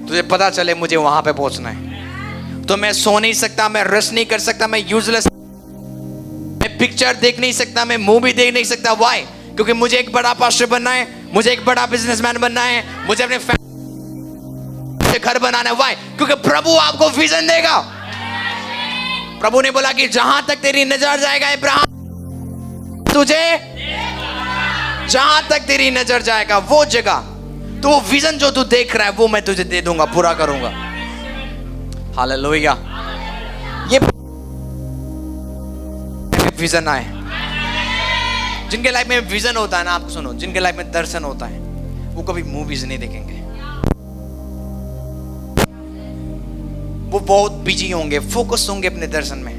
तुझे पता चले मुझे वहां पे पहुंचना है। तो मैं सो नहीं सकता, मैं रेस्ट नहीं कर सकता, मैं यूजलेस, मैं पिक्चर देख नहीं सकता, मैं मूवी देख नहीं सकता। व्हाई? क्योंकि मुझे एक बड़ा पास्टर बनना है, मुझे एक बड़ा बिजनेसमैन बनना है, मुझे अपने घर बनाना है। व्हाई? क्योंकि प्रभु आपको विजन देगा। प्रभु ने बोला कि जहां तक तेरी नजर जाएगा इब्राहिम, तुझे जहां तक तेरी नजर जाएगा वो जगह, तो वो विजन जो तू देख रहा है वो मैं तुझे दे दूंगा, पूरा करूंगा। हालेलुया। ये विजन आए, जिनके लाइफ में विजन होता है ना, आपको सुनो, जिनके लाइफ में दर्शन होता है वो कभी मूवीज नहीं देखेंगे, वो बहुत बिजी होंगे, फोकस होंगे अपने दर्शन में।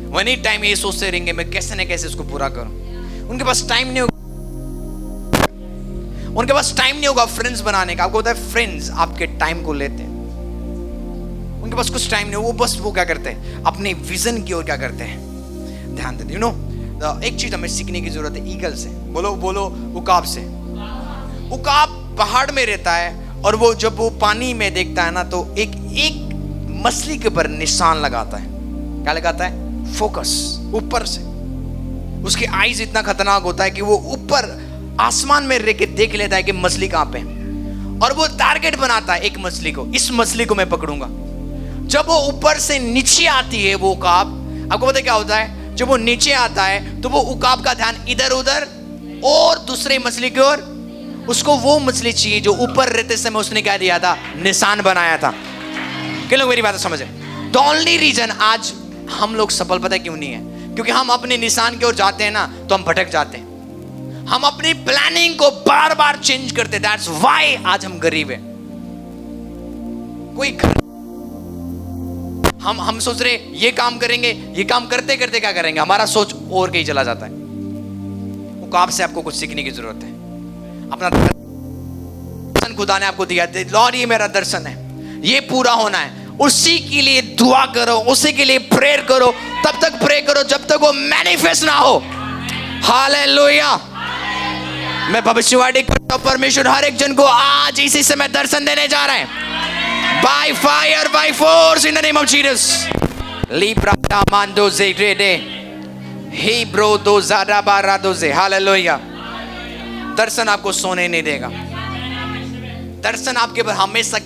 वो एनी टाइम ये सोचते रहेंगे मैं कैसे न कैसे उसको पूरा करूं। उनके पास टाइम नहीं होगा, उनके पास टाइम नहीं होगा फ्रेंड्स बनाने का। आपको पता है फ्रेंड्स आपके टाइम को लेते हैं, उनके पास कुछ टाइम नहीं, वो बस वो क्या करते हैं, अपने विजन की ओर क्या करते हैं, ध्यान देते। यू नो, एक चीज हमें सीखने की जरूरत है ईगल से, बोलो बोलो, उकाब से। उकाब पहाड़ में रहता है और वो जब वो पानी में देखता है ना, तो एक मछली के ऊपर निशान लगाता है। क्या लगाता है? फोकस, ऊपर से। उसकी आईज इतना खतरनाक होता है कि वो ऊपर आसमान में रह के देख लेता है कि मछली कहां पे है, और वो टारगेट बनाता है एक मछली को, इस मछली को मैं पकड़ूंगा। जब वो ऊपर से नीचे आती है वो उकाब, आपको पता है क्या होता है, जब वो नीचे आता है तो वो उकाब का ध्यान इधर उधर और दूसरे मछली की ओर, उसको वो मछली चाहिए जो ऊपर रहते समय उसने क्या दिया था, निशान बनाया था। किन लोग मेरी बात समझे? द ओनली रीजन आज हम लोग सफल पता है क्यों नहीं है, क्योंकि हम अपने निशान की ओर जाते हैं ना तो हम भटक जाते हैं, हम अपनी प्लानिंग को बार बार चेंज करते हैं। दैट्स व्हाई आज हम गरीब हैं। कोई हम सोच रहे ये काम करेंगे, ये काम करते करते क्या करेंगे, हमारा सोच और कहीं चला जाता है। उकाब से आपको कुछ सीखने की जरूरत है। अपना दर्शन खुदा ने आपको दिया, लॉर्ड ये मेरा दर्शन है, ये पूरा होना है, उसी के लिए दुआ करो, उसी के लिए प्रेयर करो, तब तक प्रे करो जब तक वो मैनिफेस्ट ना हो। हालेलुया। मैं भविष्यवाणी करता हूं, परमेश्वर हर एक जन को आज इसी समय दर्शन देने जा रहे हैं, by fire by force, in the name of Jesus. लिब्रा मांडो जे रेडे ही ब्रो दो ज़ादा बारा दो जे। हालेलुया। दर्शन आपको सोने नहीं देगा, दर्शन आपके ऊपर हमेशा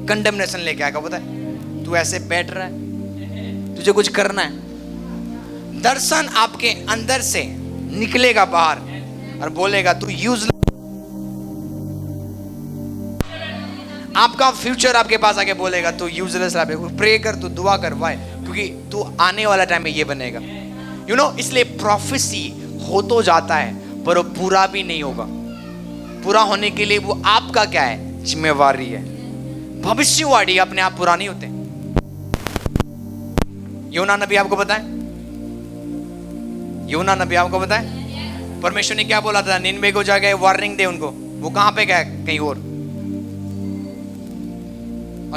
कंडेमनेशन लेके आएगा। पता है, तू ऐसे बैठ रहा है, तुझे कुछ करना है। दर्शन आपके अंदर से निकलेगा बाहर और बोलेगा तू यूजलेस। आपका फ्यूचर आपके पास आके बोलेगा तू यूजलेस है, प्रे कर, तू दुआ कर। वाई? क्योंकि तू आने वाला टाइम में ये बनेगा। यू नो, इसलिए प्रोफेसी हो तो जाता है पर वो पूरा भी नहीं होगा। पूरा होने के लिए वो आपका क्या है, जिम्मेवारी है। भविष्यवाणी अपने आप पूरा नहीं होते। योना नबी आपको पता है, योना नबी आपको पता है परमेश्वर ने क्या बोला था, निनवे को जाके वार्निंग दे उनको। वो कहां पे गया, कहीं और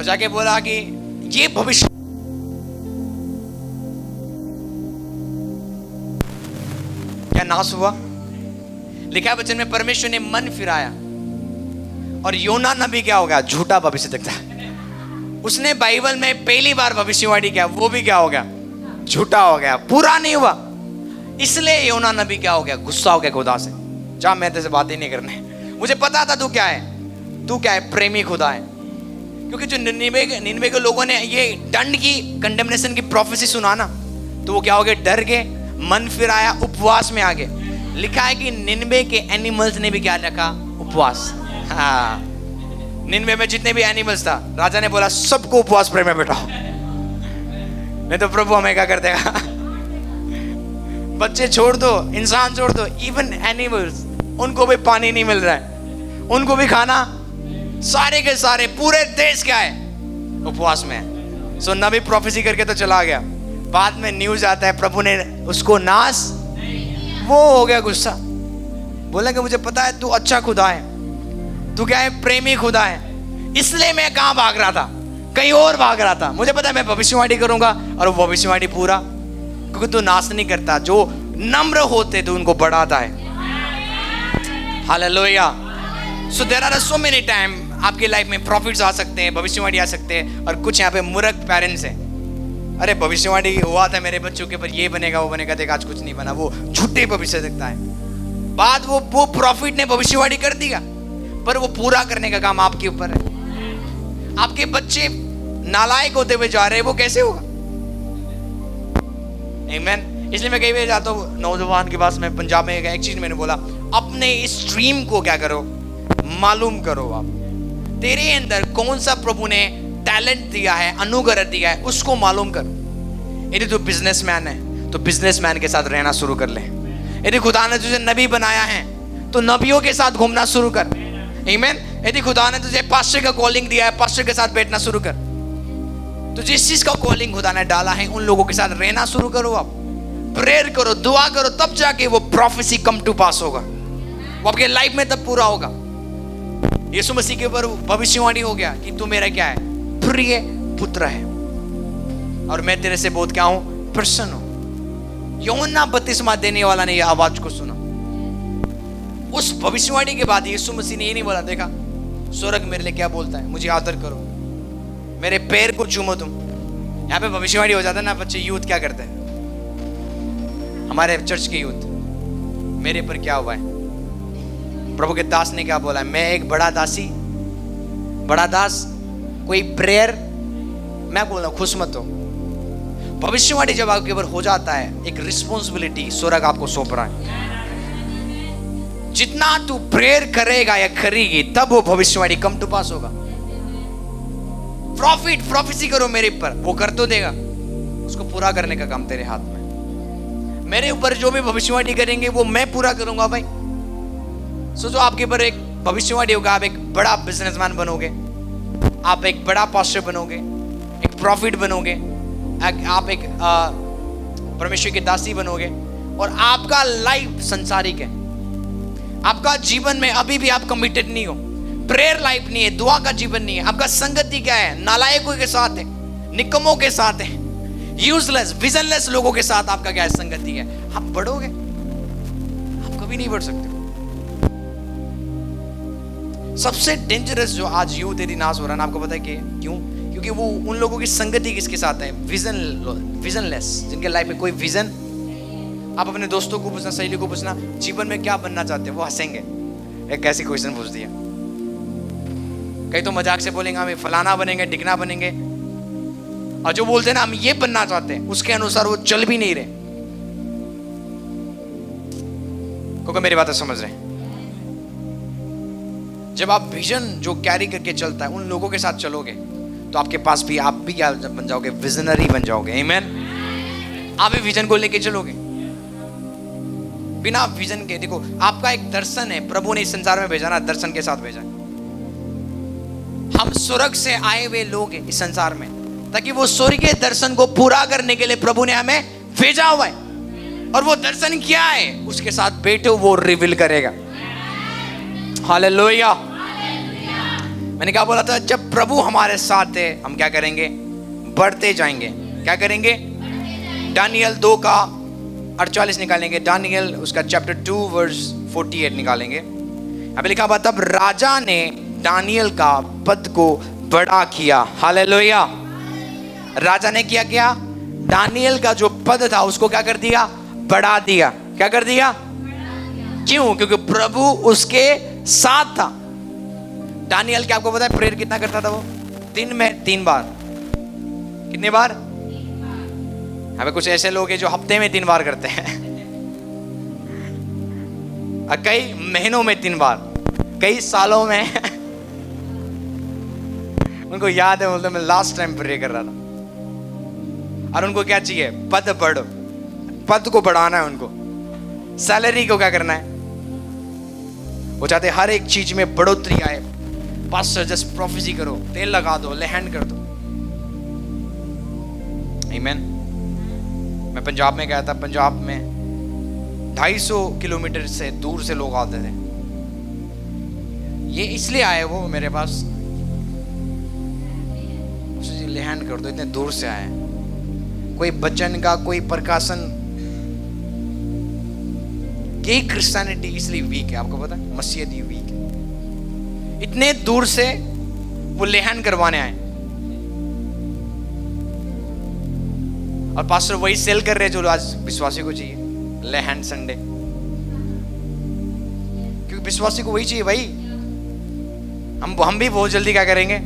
जाके बोला कि ये भविष्य नाश हुआ। लिखा है वचन में परमेश्वर ने मन फिराया और योना नबी क्या हो गया? झूठा भविष्यद्वक्ता। उसने बाइबल में पहली बार भविष्यवाणी किया, वो भी क्या हो गया? झूठा हो गया, पूरा नहीं हुआ। इसलिए योना नबी क्या हो गया? गुस्सा हो गया खुदा से। जा, मैं तेरे से बात ही नहीं करने, मुझे पता था तू क्या है, तू क्या है? प्रेमी खुदा है। क्योंकि जो निनवे के लोगों ने ये दंड की, कंडेमनेशन की प्रोफेसी सुना ना, तो वो क्या हो गए? डर गए, मन फिर आया, उपवास में आ गए। लिखा है कि निनवे के एनिमल्स ने भी क्या रखा? उपवास। हाँ, निनवे में जितने भी एनिमल्स था, राजा ने बोला सबको उपवास प्रेम में बैठाओ, नहीं तो प्रभु हमें क्या कर देगा। बच्चे छोड़ दो, इंसान छोड़ दो, इवन एनिमल्स, उनको भी पानी नहीं मिल रहा है, उनको भी खाना, सारे के सारे पूरे देश क्या है? उपवास में है। सो नबी प्रोफेसी करके तो चला गया, बाद में न्यूज आता है प्रभु ने उसको नाश, वो हो गया गुस्सा, बोला कि मुझे पता है तू अच्छा खुदा है, तू क्या है? प्रेमी खुदा है, इसलिए मैं कहां भाग रहा था? कहीं और भाग रहा था। मुझे पता है मैं भविष्यवाणी करूंगा और वो भविष्यवाणी पूरा, क्योंकि तू नाश नहीं करता, जो नम्र होते तो उनको बढ़ाता है। Hallelujah. So there are so many time आपकी लाइफ में प्रॉफिट्स आ सकते हैं, भविष्यवाणी आ सकते हैं, और कुछ यहाँ पे मूर्ख पेरेंट्स हैं। अरे भविष्यवाणी हुआ था मेरे बच्चों के ऊपर, ये बनेगा वो बनेगा, देख आज कुछ नहीं बना, वो झूठे भविष्य देखता है। बाद वो प्रॉफिट ने भविष्यवाणी कर दिया, पर वो पूरा करने का काम आपके ऊपर है। आपके बच्चे नालायक होते हुए जा रहे हैं, वो कैसे होगा? आमीन। इसलिए मैं कई बार जाता हूँ नौजवान के पास, मैं पंजाब में एक चीज मैंने बोला, अपने स्ट्रीम को क्या करो? मालूम करो। आप तेरे अंदर कौन सा प्रभु ने टैलेंट दिया है, अनुग्रह दिया है, उसको मालूम कर। यदि तू बिजनेसमैन है तो बिजनेसमैन के साथ रहना शुरू कर ले। यदि खुदा ने तुझे नबी बनाया है तो नबियों के साथ घूमना शुरू कर। आमीन। यदि खुदा ने तुझे पास्टर का कॉलिंग दिया है, पास्टर के साथ बैठना शुरू कर। तो जिस चीज का कॉलिंग खुदा ने डाला है उन लोगों के साथ रहना शुरू करो। आप प्रेयर करो, दुआ करो, तब जाके वो प्रोफेसी कम टू पास होगा, वो आपके लाइफ में तब पूरा होगा। यीशु मसीह के ऊपर भविष्यवाणी हो गया कि तू मेरा क्या है? प्रिय पुत्र है, और मैं तेरे से बहुत क्या हूं? प्रसन्न हूं। यूहन्ना बपतिस्मा देने वाला ने यह आवाज को सुना। उस भविष्यवाणी के बाद यीशु मसीह ने ये नहीं बोला, देखा स्वर्ग मेरे लिए क्या बोलता है, मुझे आदर करो, मेरे पैर को चूमो तुम। यहाँ पे भविष्यवाणी हो जाता है ना, बच्चे यूथ क्या करते हैं, हमारे चर्च के यूथ, मेरे पर क्या हुआ है? प्रभु के दास ने क्या बोला है? मैं एक बड़ा दासी, बड़ा दास, कोई प्रेयर, मैं बोल रहा हूं खुश मत हो। भविष्यवाणी जब आपके ऊपर हो जाता है, एक रिस्पॉन्सिबिलिटी स्वर्ग आपको सौंप रहा है। जितना तू प्रेयर करेगा या करेगी, तब वो भविष्यवाणी कम टू पास होगा। प्रोफेसी करो मेरे ऊपर, वो कर तो देगा, उसको पूरा करने का काम तेरे हाथ में। मेरे ऊपर जो भी भविष्यवाणी करेंगे वो मैं पूरा करूंगा भाई। सोचो आपके ऊपर एक भविष्यवाणी होगा, आप एक बड़ा बिजनेसमैन बनोगे, आप एक बड़ा पास्टर बनोगे, एक प्रॉफिट बनोगे, आप एक परमेश्वर की दासी बनोगे, और आपका लाइफ संसारिक है। आपका जीवन में अभी भी आप कमिटेड नहीं हो, प्रेयर लाइफ नहीं है, दुआ का जीवन नहीं है, आपका संगति क्या है? नालायकों के साथ है, निकम्मों के साथ है, यूजलेस विजनलेस लोगों के साथ आपका क्या है? संगति है। आप बढ़ोगे? आप कभी नहीं बढ़ सकते। सबसे डेंजरस जो आज यूथ यदि नाश हो रहा है ना, आपको पता है कि क्यों? क्योंकि वो उन लोगों की संगति किसके साथ है? विजनलेस, जिनके लाइफ में कोई विजन। आप अपने दोस्तों को पूछना, सहेली को पूछना, जीवन में क्या बनना चाहते हैं, वो हंसेंगे। एक ऐसी क्वेश्चन पूछ दिया, कई तो मजाक से बोलेंगे हम फलाना बनेंगे, ढिकना बनेंगे, और जो बोलते हैं ना हम ये बनना चाहते हैं, उसके अनुसार वो चल भी नहीं रहे। क्योंकि मेरी बातें समझ रहे हैं? जब आप विजन जो कैरी करके चलता है उन लोगों के साथ चलोगे, तो आपके पास भी, आप भी क्या बन जाओगे? विजनरी बन जाओगे। आमीन। आप भी विजन को लेके चलोगे। बिना विजन के, देखो आपका एक दर्शन है, प्रभु ने इस संसार में भेजा ना, दर्शन के साथ भेजा। हम स्वर्ग से आए हुए लोग हैं इस संसार में, ताकि वो स्वर्गीय दर्शन को पूरा करने के लिए प्रभु ने हमें भेजा हुआ है। और वो दर्शन क्या है? उसके साथ बैठो, वो रिवील करेगा। हालेलुया। मैंने क्या बोला था? जब प्रभु हमारे साथ है, हम क्या करेंगे? बढ़ते जाएंगे। क्या करेंगे? दानियल 2 का 48 निकालेंगे, दानियल उसका चैप्टर 2 वर्स 48 निकालेंगे। यहाँ पे लिखा हुआ तब राजा ने दानियल का पद को बड़ा किया। हालेलुया। राजा ने क्या दानियल का जो पद था उसको क्या कर दिया? बढ़ा दिया। क्या कर दिया? क्यों? क्योंकि प्रभु उसके साथ था। दानियल क्या आपको पता है प्रेयर कितना करता था वो? दिन में 3 बार। कितने बार? हमें कुछ ऐसे लोग हैं जो हफ्ते में 3 बार करते हैं, और कई महीनों में 3 बार, कई सालों में उनको याद है, बोलते मैं लास्ट टाइम प्रे कर रहा था। और उनको क्या चाहिए? पद को बढ़ाना है उनको। सैलरी को क्या करना है? वो चाहते हर एक चीज में बढ़ोतरी आए। पास्टर जस्ट प्रोफेसी करो, तेल लगा दो, ले हैंड कर दो। आमीन। मैं पंजाब में गया था। पंजाब में 250 किलोमीटर से दूर से लोग आते थे। ये इसलिए आए वो मेरे पास, ले हैंड कर दो, इतने दूर से आए। कोई बचन का, कोई प्रकाशन। ये क्रिश्चियनिटी इसलिए वीक है, आपको पता है, मसीहत वीक है। इतने दूर से वो लेहन करवाने आए, और पास्टर वही सेल कर रहे हैं जो आज विश्वासी को चाहिए, लेहन संडे। क्योंकि विश्वासी को वही चाहिए भाई। हम भी बहुत जल्दी क्या करेंगे?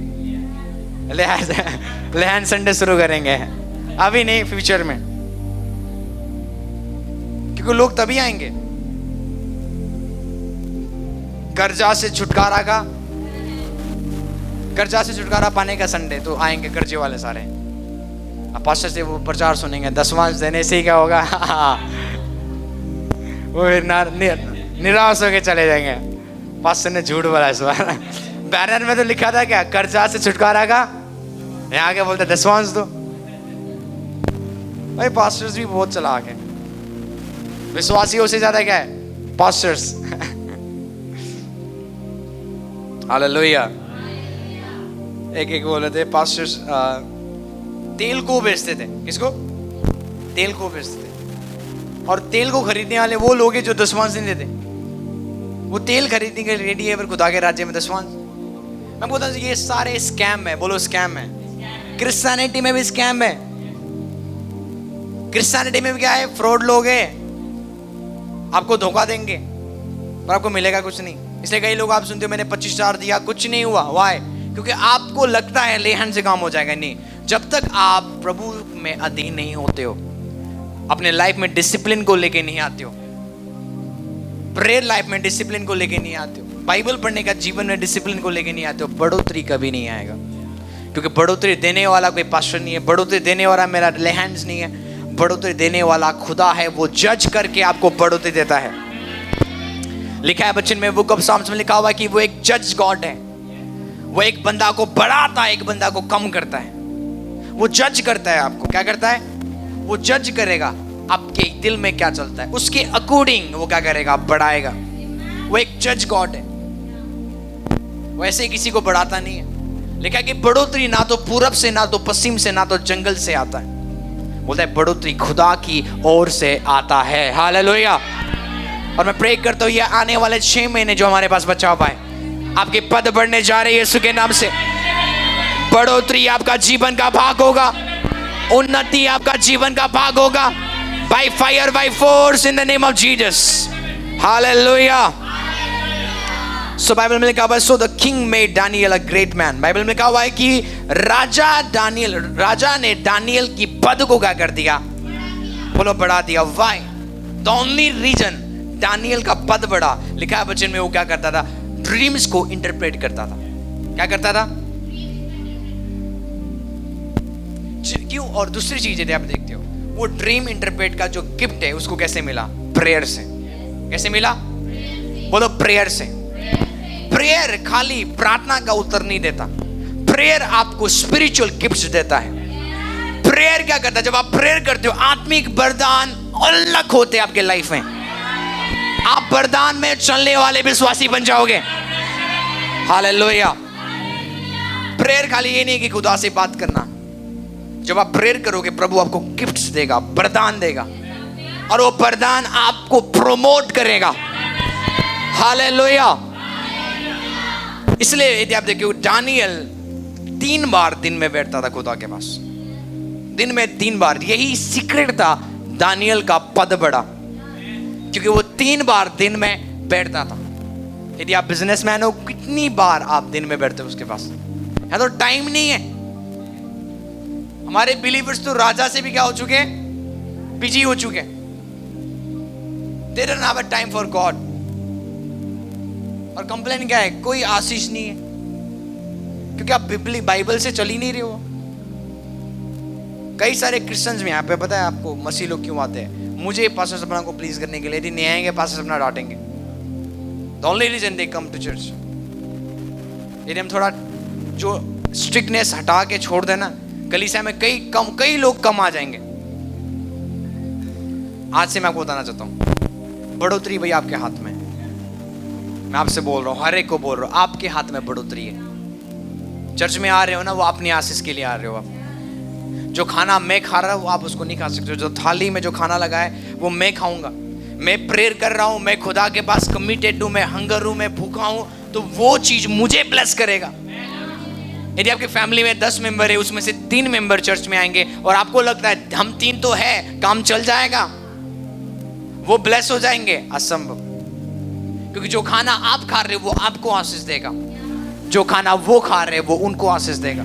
लेहन संडे शुरू करेंगे। अभी नहीं, फ्यूचर में। क्योंकि लोग तभी आएंगे कर्जा से छुटकारा पाने का संडे, तो आएंगे कर्जे वाले सारे। अब पास्टर से वो प्रचार सुनेंगे, 10वां देने से ही क्या होगा वो निराश होके चले जाएंगे। पास्टर ने झूठ बोला इस बार। बैनर में तो लिखा था क्या? कर्जा से छुटकारा का। यहाँ आके बोलते 10वां दो। भाई पास्टर्स भी बहुत चालाक है। विश्वासियों से ज्यादा क्या है? पास्टर्स। हालेलुया। एक बोले थे पास्टर्स तेल को बेचते थे। किसको? तेल को बेचते थे। और तेल को खरीदने वाले वो लोग हैं जो 10वां नहीं देते। वो तेल खरीदने के लिए रेडी है, पर खुदा के राज्य में 10वां। मैं बोलता हूँ ये सारे स्कैम है। बोलो स्कैम है। क्रिश्चियनिटी में भी स्कैम है। क्रिश्चियनिटी में भी क्या है? फ्रॉड लोग हैं, आपको धोखा देंगे पर आपको मिलेगा कुछ नहीं। इसलिए कई लोग आप सुनते हो मैंने 25,000 दिया, कुछ नहीं हुआ। वाई? क्योंकि आपको लगता है लेहन से काम हो जाएगा। नहीं, जब तक आप प्रभु में अधीन नहीं होते हो, अपने लाइफ में डिसिप्लिन को लेके नहीं आते हो, प्रेयर लाइफ में डिसिप्लिन को लेके नहीं आते हो, बाइबल पढ़ने का जीवन में डिसिप्लिन को लेके नहीं आते हो, बढ़ोतरी कभी नहीं आएगा। क्योंकि बढ़ोतरी देने वाला कोई पास्टर नहीं है, बढ़ोतरी देने वाला मेरा लेहन्स नहीं है, बढ़ोतरी देने वाला खुदा है। वो जज करके आपको बढ़ोतरी देता है। लिखा है बचन में, बुक ऑफ साम्स में लिखा हुआ है कि वो एक जज गॉड है। वो एक बंदा को बढ़ाता है, एक बंदा को कम करता है। वो जज करता है आपको। क्या करता है? वो जज करेगा आपके दिल में क्या चलता है, उसके अकॉर्डिंग वो क्या करेगा? बढ़ाएगा। वो एक जज गॉड है। वैसे ही किसी को बढ़ाता नहीं है। लिखा है कि बढ़ोतरी ना तो पूरब से, ना तो पश्चिम से, ना तो जंगल से आता है। बोलता है बढ़ोतरी खुदा की ओर से आता है। हालेलुया। और मैं प्रे करता हूँ ये आने वाले 6 महीने जो हमारे पास बचा पाए, आपके पद बढ़ने जा रहे हैं यीशु के नाम से। बढ़ोतरी आपका जीवन का भाग होगा, उन्नति आपका जीवन का भाग होगा। By fire by force in the name of Jesus. Hallelujah. So Bible में लिखा हुआ है, so the king made Daniel a great man. Bible में लिखा हुआ है कि राजा ने दानियल की पद को क्या कर दिया? बोलो बढ़ा दिया। Why? The only reason Daniel का पद बढ़ा, लिखा है वचन में, वो क्या करता था? ड्रीम्स को इंटरप्रेट करता था। क्या करता था? क्यों? और दूसरी चीज यदि आप देखते हो, वो ड्रीम इंटरप्रेट का जो गिफ्ट है उसको कैसे मिला? प्रेयर से। कैसे मिला? बोलो प्रेयर से। प्रेयर खाली प्रार्थना का उत्तर नहीं देता, प्रेयर आपको स्पिरिचुअल गिफ्ट्स देता है। प्रेयर क्या करता है? जब आप प्रेयर करते हो, आत्मिक वरदान अलग होते हैं आपके लाइफ में। आप वरदान में चलने वाले विश्वासी बन जाओगे। हालेलुया। प्रेयर खाली ये नहीं कि खुदा से बात करना। जब आप प्रेयर करोगे, प्रभु आपको गिफ्ट्स देगा, वरदान देगा। और वो वरदान आपको प्रमोट करेगा। हालेलुया। इसलिए यदि आप देखिए, दानियल 3 बार दिन में बैठता था खुदा के पास, दिन में 3 बार। यही सीक्रेट था दानियल का पद बढ़ा, क्योंकि वो 3 बार दिन में बैठता था। यदि आप बिजनेसमैन हो, कितनी बार आप दिन में बैठते हो उसके पास? है तो टाइम नहीं है। हमारे बिलीवर्स तो राजा से भी क्या हो चुके हैं? बिजी हो चुके हैं। They don't have a time for God। और कंप्लेन क्या है? कोई आशीष नहीं है, क्योंकि आप बाइबल से चल ही नहीं रहे हो। कई सारे क्रिश्चियंस में यहाँ पे पता है आपको मसीह लोग क्यों आते हैं? मुझे पास्टर सपना को प्लीज करने के लिए। यदि नहीं आएंगे पास्टर सपना डांटेंगे। The only reason they come to church। यदि हम थोड़ा जो स्ट्रिक्टनेस हटा के छोड़ देना, कलीसिया में कई लोग कम आ जाएंगे। आज से मैं आपको बताना चाहता हूँ, बढ़ोतरी भाई आपके हाथ में। मैं आपसे बोल रहा हूँ, हर एक को बोल रहा हूँ, आपके हाथ में बढ़ोतरी है। चर्च में आ रहे हो ना, वो अपनी आशीष के लिए आ रहे हो। आप जो खाना मैं खा रहा हूँ आप उसको नहीं खा सकते। जो थाली में जो खाना लगा है वो मैं खाऊंगा। मैं प्रेयर कर रहा हूँ, मैं खुदा के पास कमिटेड हूँ, मैं हंगर हूँ, मैं भूखा हूँ, तो वो चीज मुझे ब्लेस करेगा। यदि आपके फैमिली में 10 मेंबर है, उसमें से 3 मेंबर चर्च में आएंगे और आपको लगता है हम 3 तो है, काम चल जाएगा, वो ब्लेस हो जाएंगे, असंभव। क्योंकि जो खाना आप खा रहे हो वो आपको आशीष देगा, जो खाना वो खा रहे हैं वो उनको आशीष देगा।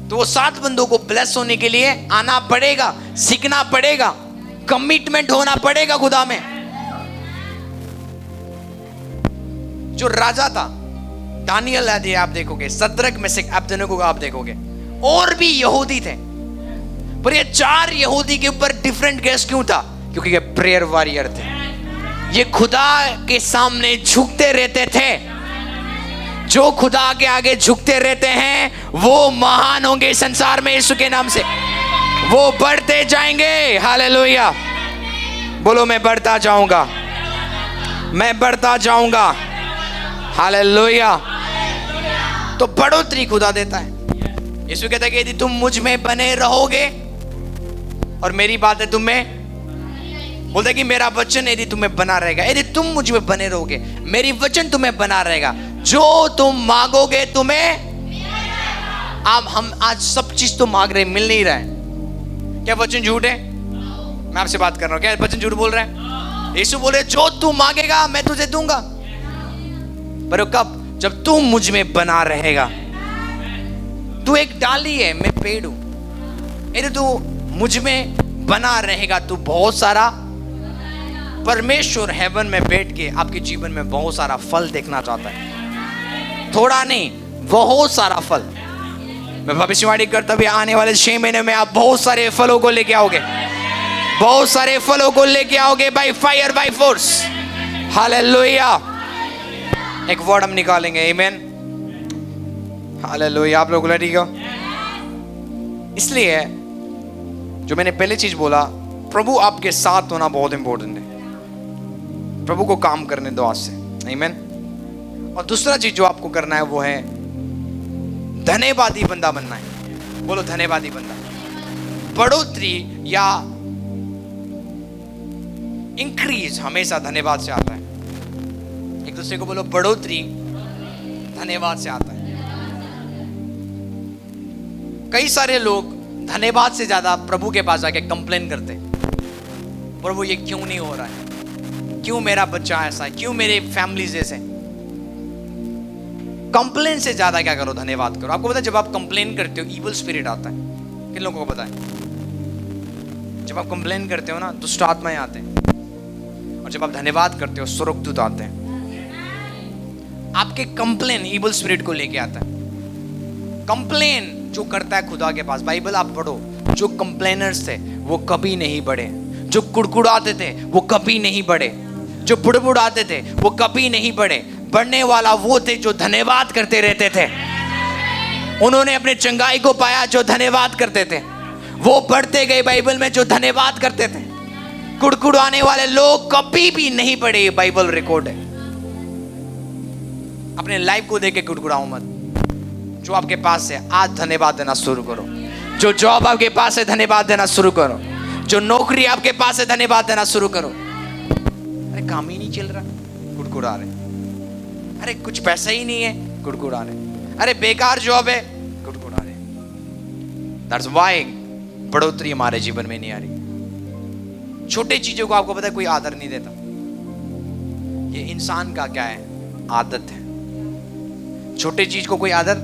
तो वो 7 बंदों को ब्लेस होने के लिए आना पड़ेगा, सीखना पड़ेगा, कमिटमेंट होना पड़ेगा खुदा में। जो राजा था दानियल, यदि आप देखोगे, सद्रक में से अबेदनगो को आप देखोगे, और भी यहूदी थे, पर ये 4 यहूदी के ऊपर डिफरेंट केस क्यों था? क्योंकि ये प्रेयर वॉरियर थे। ये खुदा के सामने झुकते रहते थे। जो खुदा के आगे झुकते रहते हैं वो महान होंगे संसार में यीशु के नाम से। वो बढ़ते जाएंगे। हालेलुया। बोलो, मैं बढ़ता जाऊंगा, मैं बढ़ता जाऊंगा। हालेलुया। तो बढ़ोतरी खुदा देता है। यीशु कहता है कि यदि तुम मुझ में बने रहोगे और मेरी बातें तुम में, बोलता है कि मेरा वचन यदि तुम्हें बना रहेगा, यदि तुम मुझ में बने रहोगे, मेरी वचन तुम्हें बना रहेगा, जो तुम मांगोगे तुम्हें। अब हम आज सब चीज तो मांग रहे, मिल नहीं रहा है। क्या वचन झूठ है? मैं आपसे बात कर रहा हूं, क्या वचन झूठ बोल रहा है? यीशु बोले जो तू मांगेगा मैं तुझे दूंगा। पर कब? जब तू मुझ में बना रहेगा। तू एक डाली है, मैं पेड़ हूं। यदि तू मुझ में बना रहेगा तो बहुत सारा, परमेश्वर हेवन में बैठ के आपके जीवन में बहुत सारा फल देखना चाहता है। थोड़ा नहीं, बहुत सारा फल। मैं भविष्यवाणी करता भी आने वाले 6 महीने में आप बहुत सारे फलों को लेके आओगे, बहुत सारे फलों को लेके आओगे, bye fire by force. Hallelujah. एक वर्ड हम निकालेंगे, आमीन। हालेलुया। आप लोग रेडी हो? इसलिए जो मैंने पहले चीज बोला, प्रभु आपके साथ होना बहुत इंपॉर्टेंट है। प्रभु को काम करने दो आज से, आमीन। और दूसरा चीज जो आपको करना है वो है धन्यवादी बंदा बनना है। बोलो, धन्यवादी बंदा। बढ़ोतरी या इंक्रीज हमेशा धन्यवाद से आता है। एक दूसरे को बोलो, बढ़ोतरी धन्यवाद से आता है। कई सारे लोग धन्यवाद से ज्यादा प्रभु के पास जाके कंप्लेन करते, प्रभु ये क्यों नहीं हो रहा है, क्यों मेरा बच्चा ऐसा है, क्यों मेरे फैमिली जैसे। कंप्लेन से ज्यादा क्या करो, धन्यवाद करो। आपको पता है जब आप कंप्लेन करते हो इविल स्पिरिट आता है। किन लोगों को पता है? जब आप कंप्लेन करते हो ना, दुष्ट आत्माएं आते हैं, और जब आप धन्यवाद करते हो स्वर्गदूत आते हैं। आपके कंप्लेन इविल स्पिरिट को लेके आता है। कंप्लेन जो करता है खुदा के पास, बाइबल आप पढ़ो, जो कंप्लेनर्स थे वो कभी नहीं बढ़े, जो कुड़कुड़ाते थे वो कभी नहीं बढ़े, जो बुड़बुड़ाते थे वो कभी नहीं बढ़े। बढ़ने वाला वो थे जो धन्यवाद करते रहते थे। उन्होंने अपने चंगाई को पाया जो धन्यवाद करते थे। वो बढ़ते गए बाइबल में जो धन्यवाद करते थे। कुड़कुड़ाने वाले लोग कभी भी नहीं बढ़े, बाइबल रिकॉर्ड है। अपने लाइफ को देख के कुड़कुड़ाओ मत। जो आपके पास है आज धन्यवाद देना शुरू करो। जो जॉब आपके पास है धन्यवाद देना शुरू करो। जो नौकरी आपके पास है, धन्यवाद देना शुरू करो। अरे काम ही नहीं चल रहा, कुड़कुड़ा रहे। अरे कुछ पैसा ही नहीं है, कुड़कुड़ा रहे। अरे बेकार जॉब है, कुड़कुड़ा रहे। दैट्स व्हाई बढ़ोतरी हमारे जीवन में नहीं आ रही। छोटे चीजों को आपको पता है कोई आदर नहीं देता। ये इंसान का क्या है, आदत है। छोटे चीज को कोई आदर,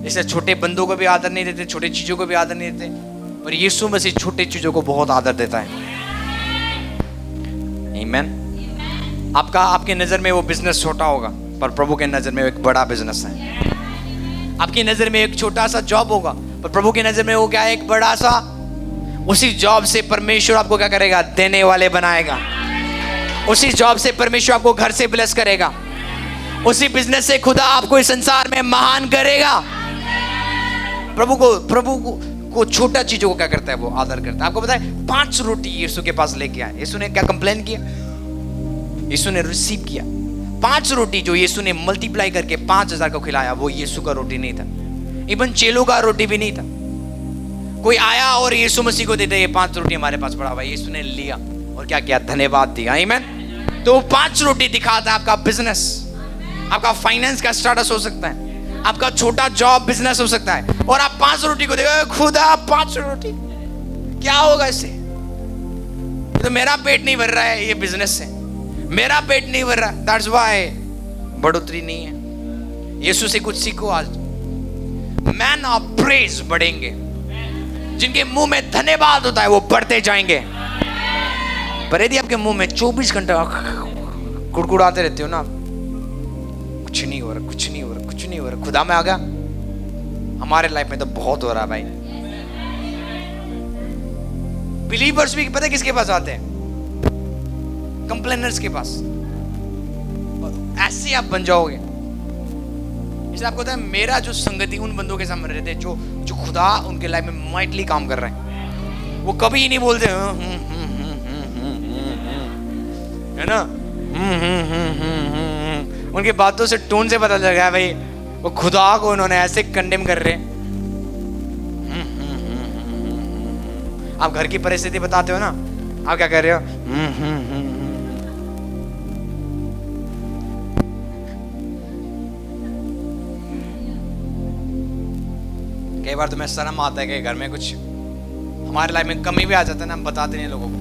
जैसे छोटे बंदों को भी आदर नहीं देते, छोटे चीजों को भी आदर नहीं देते, और यीशु मसीह छोटे चीजों को बहुत आदर देता है। आमीन। आपके नजर में वो बिजनेस छोटा होगा, पर प्रभु के नजर में वो एक बड़ा बिजनेस है। आपकी नजर में एक छोटा सा जॉब होगा, पर प्रभु की नजर में वो क्या है, एक बड़ा सा। उसी जॉब से परमेश्वर आपको क्या करेगा, देने वाले बनाएगा। उसी जॉब से परमेश्वर आपको घर से ब्लेस करेगा। उसी बिजनेस से खुदा आपको इस संसार में महान करेगा। प्रभु को छोटा चीजों को क्या करता है, वो आदर करता है। आपको पता है 5 रोटी यीशु के पास लेके आए। यीशु ने क्या कंप्लेन किया, यीशु ने रिसीव किया। 5 रोटी जो यीशु ने मल्टीप्लाई करके 5000 को खिलाया, वो यीशु का रोटी नहीं था। इवन चेलों का रोटी भी नहीं था। कोई आया और यीशु मसीह को देते, ये 5 रोटी हमारे पास पड़ा हुआ। यीशु ने लिया और क्या किया, धन्यवाद दिया। आमीन। तो 5 रोटी दिखाता है आपका बिजनेस, आपका फाइनेंस का स्टेटस हो सकता है, आपका छोटा जॉब बिजनेस हो सकता है, और आप 5 रोटी को देखो, खुदा 5 रोटी क्या होगा इससे? तो मेरा पेट नहीं भर रहा है, ये बिजनेस से मेरा पेट नहीं भर रहा। दैट्स व्हाई बढ़ोतरी नहीं है। यीशु से कुछ सीखो आज। मैन ऑफ प्रेज बढ़ेंगे, जिनके मुंह में धन्यवाद होता है वो बढ़ते जाएंगे। पर यदि आपके मुंह में 24 घंटा कुड़कुड़ाते रहते हो ना, कुछ नहीं हो रहा, कुछ नहीं हो रहा, कुछ नहीं हो रहा, खुदा में आ गया। हमारे लाइफ में तो बहुत हो रहा है भाई। बिलीवर्स भी पता है किसके पास आते हैं, कंप्लेनर्स के पास। ऐसे आप बन जाओगे। इसलिए आपको पता है, मेरा जो संगति उन बंदों के सामने रहते हैं जो खुदा उनके लाइफ में माइटली काम कर रहे हैं। वो कभी ही नहीं बोलते है ना, उनकी बातों से, टोन से पता लग रहा है भाई वो खुदा को उन्होंने ऐसे कंडेम कर रहे हैं। आप घर की परिस्थिति बताते हो ना, आप क्या कर रहे हो, कई बार तो मैं शर्म आता है कि घर में कुछ हमारे लाइफ में कमी भी आ जाता है ना, हम बताते नहीं लोगों को।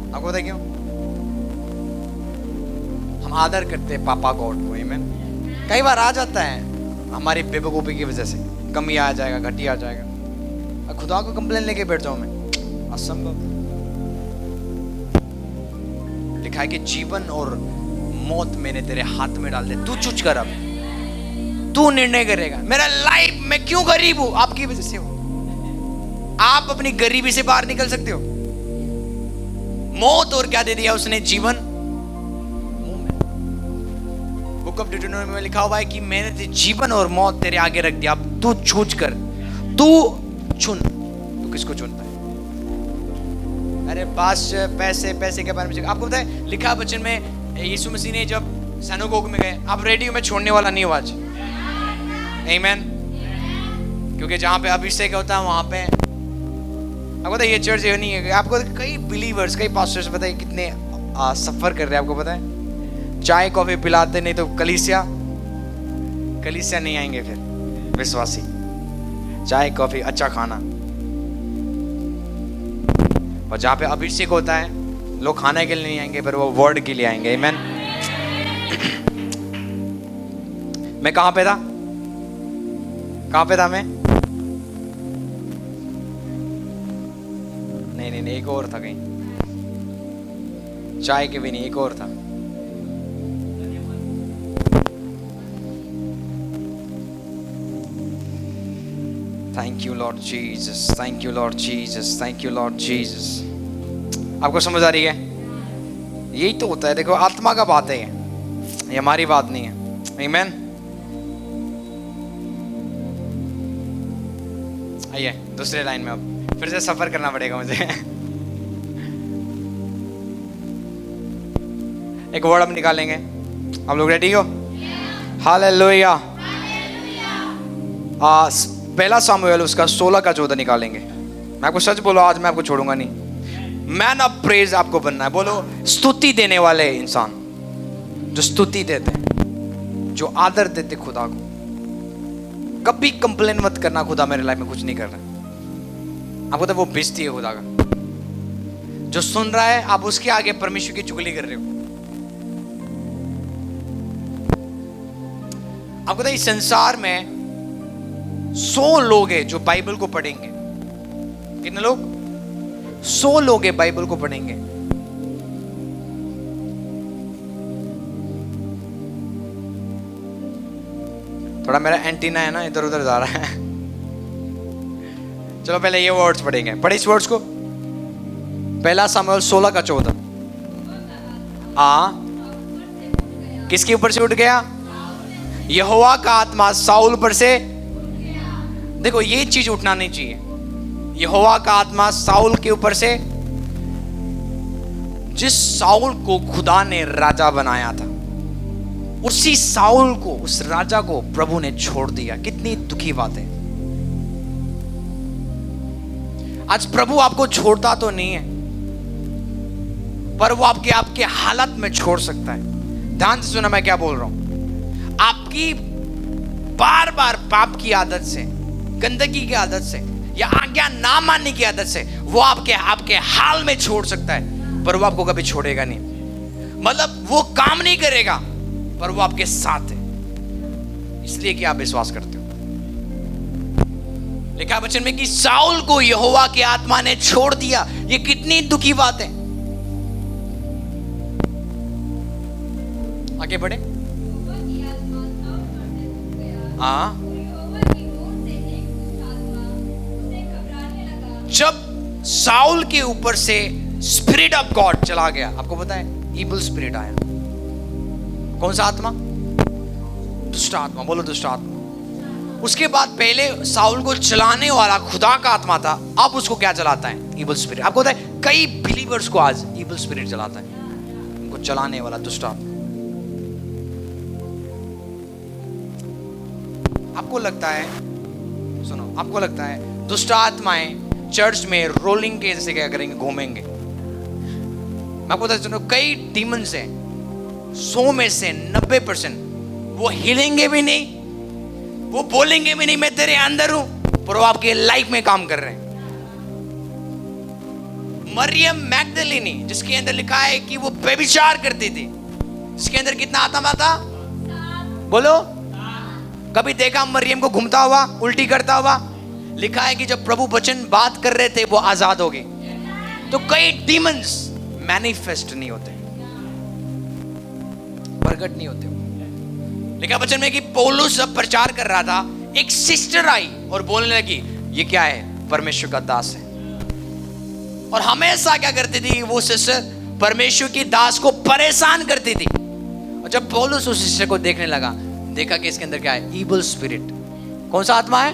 आपको पता है क्यों? हम आदर करते हैं पापा गॉड को। आमीन। कई बार आ जाता है हमारी बेवकूफी की वजह से, कमी आ जाएगा, घटी आ जाएगा। खुदा को कंप्लेन लेके बैठ जाऊं मैं, असंभव। लिखा है कि जीवन और मौत मैंने तेरे हाथ में डाल दे, तू चूज कर। अब तू निर्णय करेगा। मेरा लाइफ में क्यों गरीब हूं, आपकी वजह से हो। आप अपनी गरीबी से बाहर निकल सकते हो। मौत और क्या दे दिया उसने, जीवन। बुक ऑफ डिटरनॉमी में लिखा हुआ है कि मैंने जीवन और मौत तेरे आगे रख दिया, अब तू चूज कर, तू चुन। तू किसको चुनता है? अरे पास पैसे के बारे में आपको पता है, लिखा वचन में यीशु मसीह ने जब सिनेगोग में गए, आप रेडियो में छोड़ने वाला नहीं हो आज। आमीन। क्योंकि जहां पे अभिषेक होता है वहां पे, आपको पता है ये चर्च ये नहीं है। आपको कई बिलीवर्स, कई पास्टर्स पता है कितने सफर कर रहे हैं। आपको पता है, चाय कॉफी पिलाते नहीं तो कलीसिया नहीं आएंगे। फिर विश्वासी चाय कॉफी अच्छा खाना, और जहां पे अभिषेक होता है लोग खाने के लिए नहीं आएंगे, पर वो वर्ड के लिए आएंगे। आमीन। मैं कहां पे था मैं? नहीं, एक और था कहीं, चाय के भी नहीं, एक और था। Thank you Lord Jesus, thank you Lord Jesus, thank you Lord Jesus. आपको समझ आ रही है? यही तो होता है। देखो, आत्मा का बात है ये हमारी बात नहीं है। आमीन। आइए दूसरे लाइन में, अब फिर से सफर करना पड़ेगा मुझे। एक वर्ड हम निकालेंगे। आप लोग रेडी हो? हालेलुया। पहला सामुएल उसका 16 का 14 निकालेंगे। मैं आपको सच बोला, आज मैं आपको छोड़ूंगा नहीं। मैन ऑफ प्रेज आपको बनना है। बोलो स्तुति देने वाले इंसान, जो स्तुति देते हैं, जो आदर देते खुदा को। कभी कंप्लेन मत करना खुदा मेरे लाइफ में कुछ नहीं कर रहा। आपको तो वो बेइज्जती है खुदा का। जो सुन रहा है आप उसके आगे परमेश्वर की चुगली कर रहे हो। आपको तो इस संसार में 100 लोग हैं जो बाइबल को पढ़ेंगे। कितने लोग? 100 लोग हैं बाइबल को पढ़ेंगे। थोड़ा मेरा एंटीना है ना, इधर उधर जा रहा है। चलो पहले ये वर्ड्स पढ़ेंगे। पढ़े इस वर्ड्स को। पहला सामुएल 16 का 14। किसके ऊपर से उठ गया? यहोवा का आत्मा साउल पर से। देखो ये चीज उठना नहीं चाहिए। यहोवा का आत्मा साउल के ऊपर से। जिस साउल को खुदा ने राजा बनाया था, उसी साउल को, उस राजा को प्रभु ने छोड़ दिया। कितनी दुखी बात है। आज प्रभु आपको छोड़ता तो नहीं है, पर वो आपके हालत में छोड़ सकता है। ध्यान से सुना मैं क्या बोल रहा हूं। आपकी बार बार पाप की आदत से, गंदगी की आदत से, या आज्ञा ना मानने की आदत से वो आपके हाल में छोड़ सकता है, पर वो आपको कभी छोड़ेगा नहीं। मतलब वो काम नहीं करेगा, पर वो आपके साथ है, इसलिए कि आप विश्वास करते हो। लिखा वचन में कि साउल को यहोवा की आत्मा ने छोड़ दिया। ये कितनी दुखी बात है। आगे बढ़े। हाँ, जब साउल के ऊपर से स्पिरिट ऑफ गॉड चला गया, आपको पता है इविल स्पिरिट आया। कौन सा आत्मा? दुष्ट आत्मा। बोलो दुष्ट आत्मा। उसके बाद पहले साउल को चलाने वाला खुदा का आत्मा था, अब उसको क्या चलाता है? Evil spirit. आपको पता है कई बिलीवर्स को आज इविल स्पिरिट चलाता है, उनको चलाने वाला दुष्ट आत्मा। आपको लगता है, सुनो, आपको लगता है दुष्ट आत्माएं चर्च में रोलिंग के जैसे क्या करेंगे? घूमेंगे। मैं आपको बता सुनो, कई डीमंस हैं, 100 में से 90% वो हिलेंगे भी नहीं, वो बोलेंगे भी नहीं मैं तेरे अंदर हूं, पर वो आपके लाइफ में काम कर रहे हैं। मरियम मैगदलिनी, जिसके अंदर लिखा है कि वो व्यभिचार करती थी, जिसके अंदर कितना आत्मा था? बोलो। कभी देखा मरियम को घूमता हुआ, उल्टी करता हुआ? लिखा है कि जब प्रभु वचन बात कर रहे थे वो आजाद हो गए। तो कई डीमंस मैनिफेस्ट नहीं होते, प्रकट नहीं होते। लिखा वचन में कि पौलुस जब प्रचार कर रहा था, एक सिस्टर आई और बोलने लगी ये क्या है? परमेश्वर का दास है। और हमेशा क्या करती थी वो सिस्टर? परमेश्वर की दास को परेशान करती थी। और जब पौलुस उस सिस्टर को देखने लगा, देखा कि इसके अंदर क्या है? Evil spirit. कौन सा आत्मा है?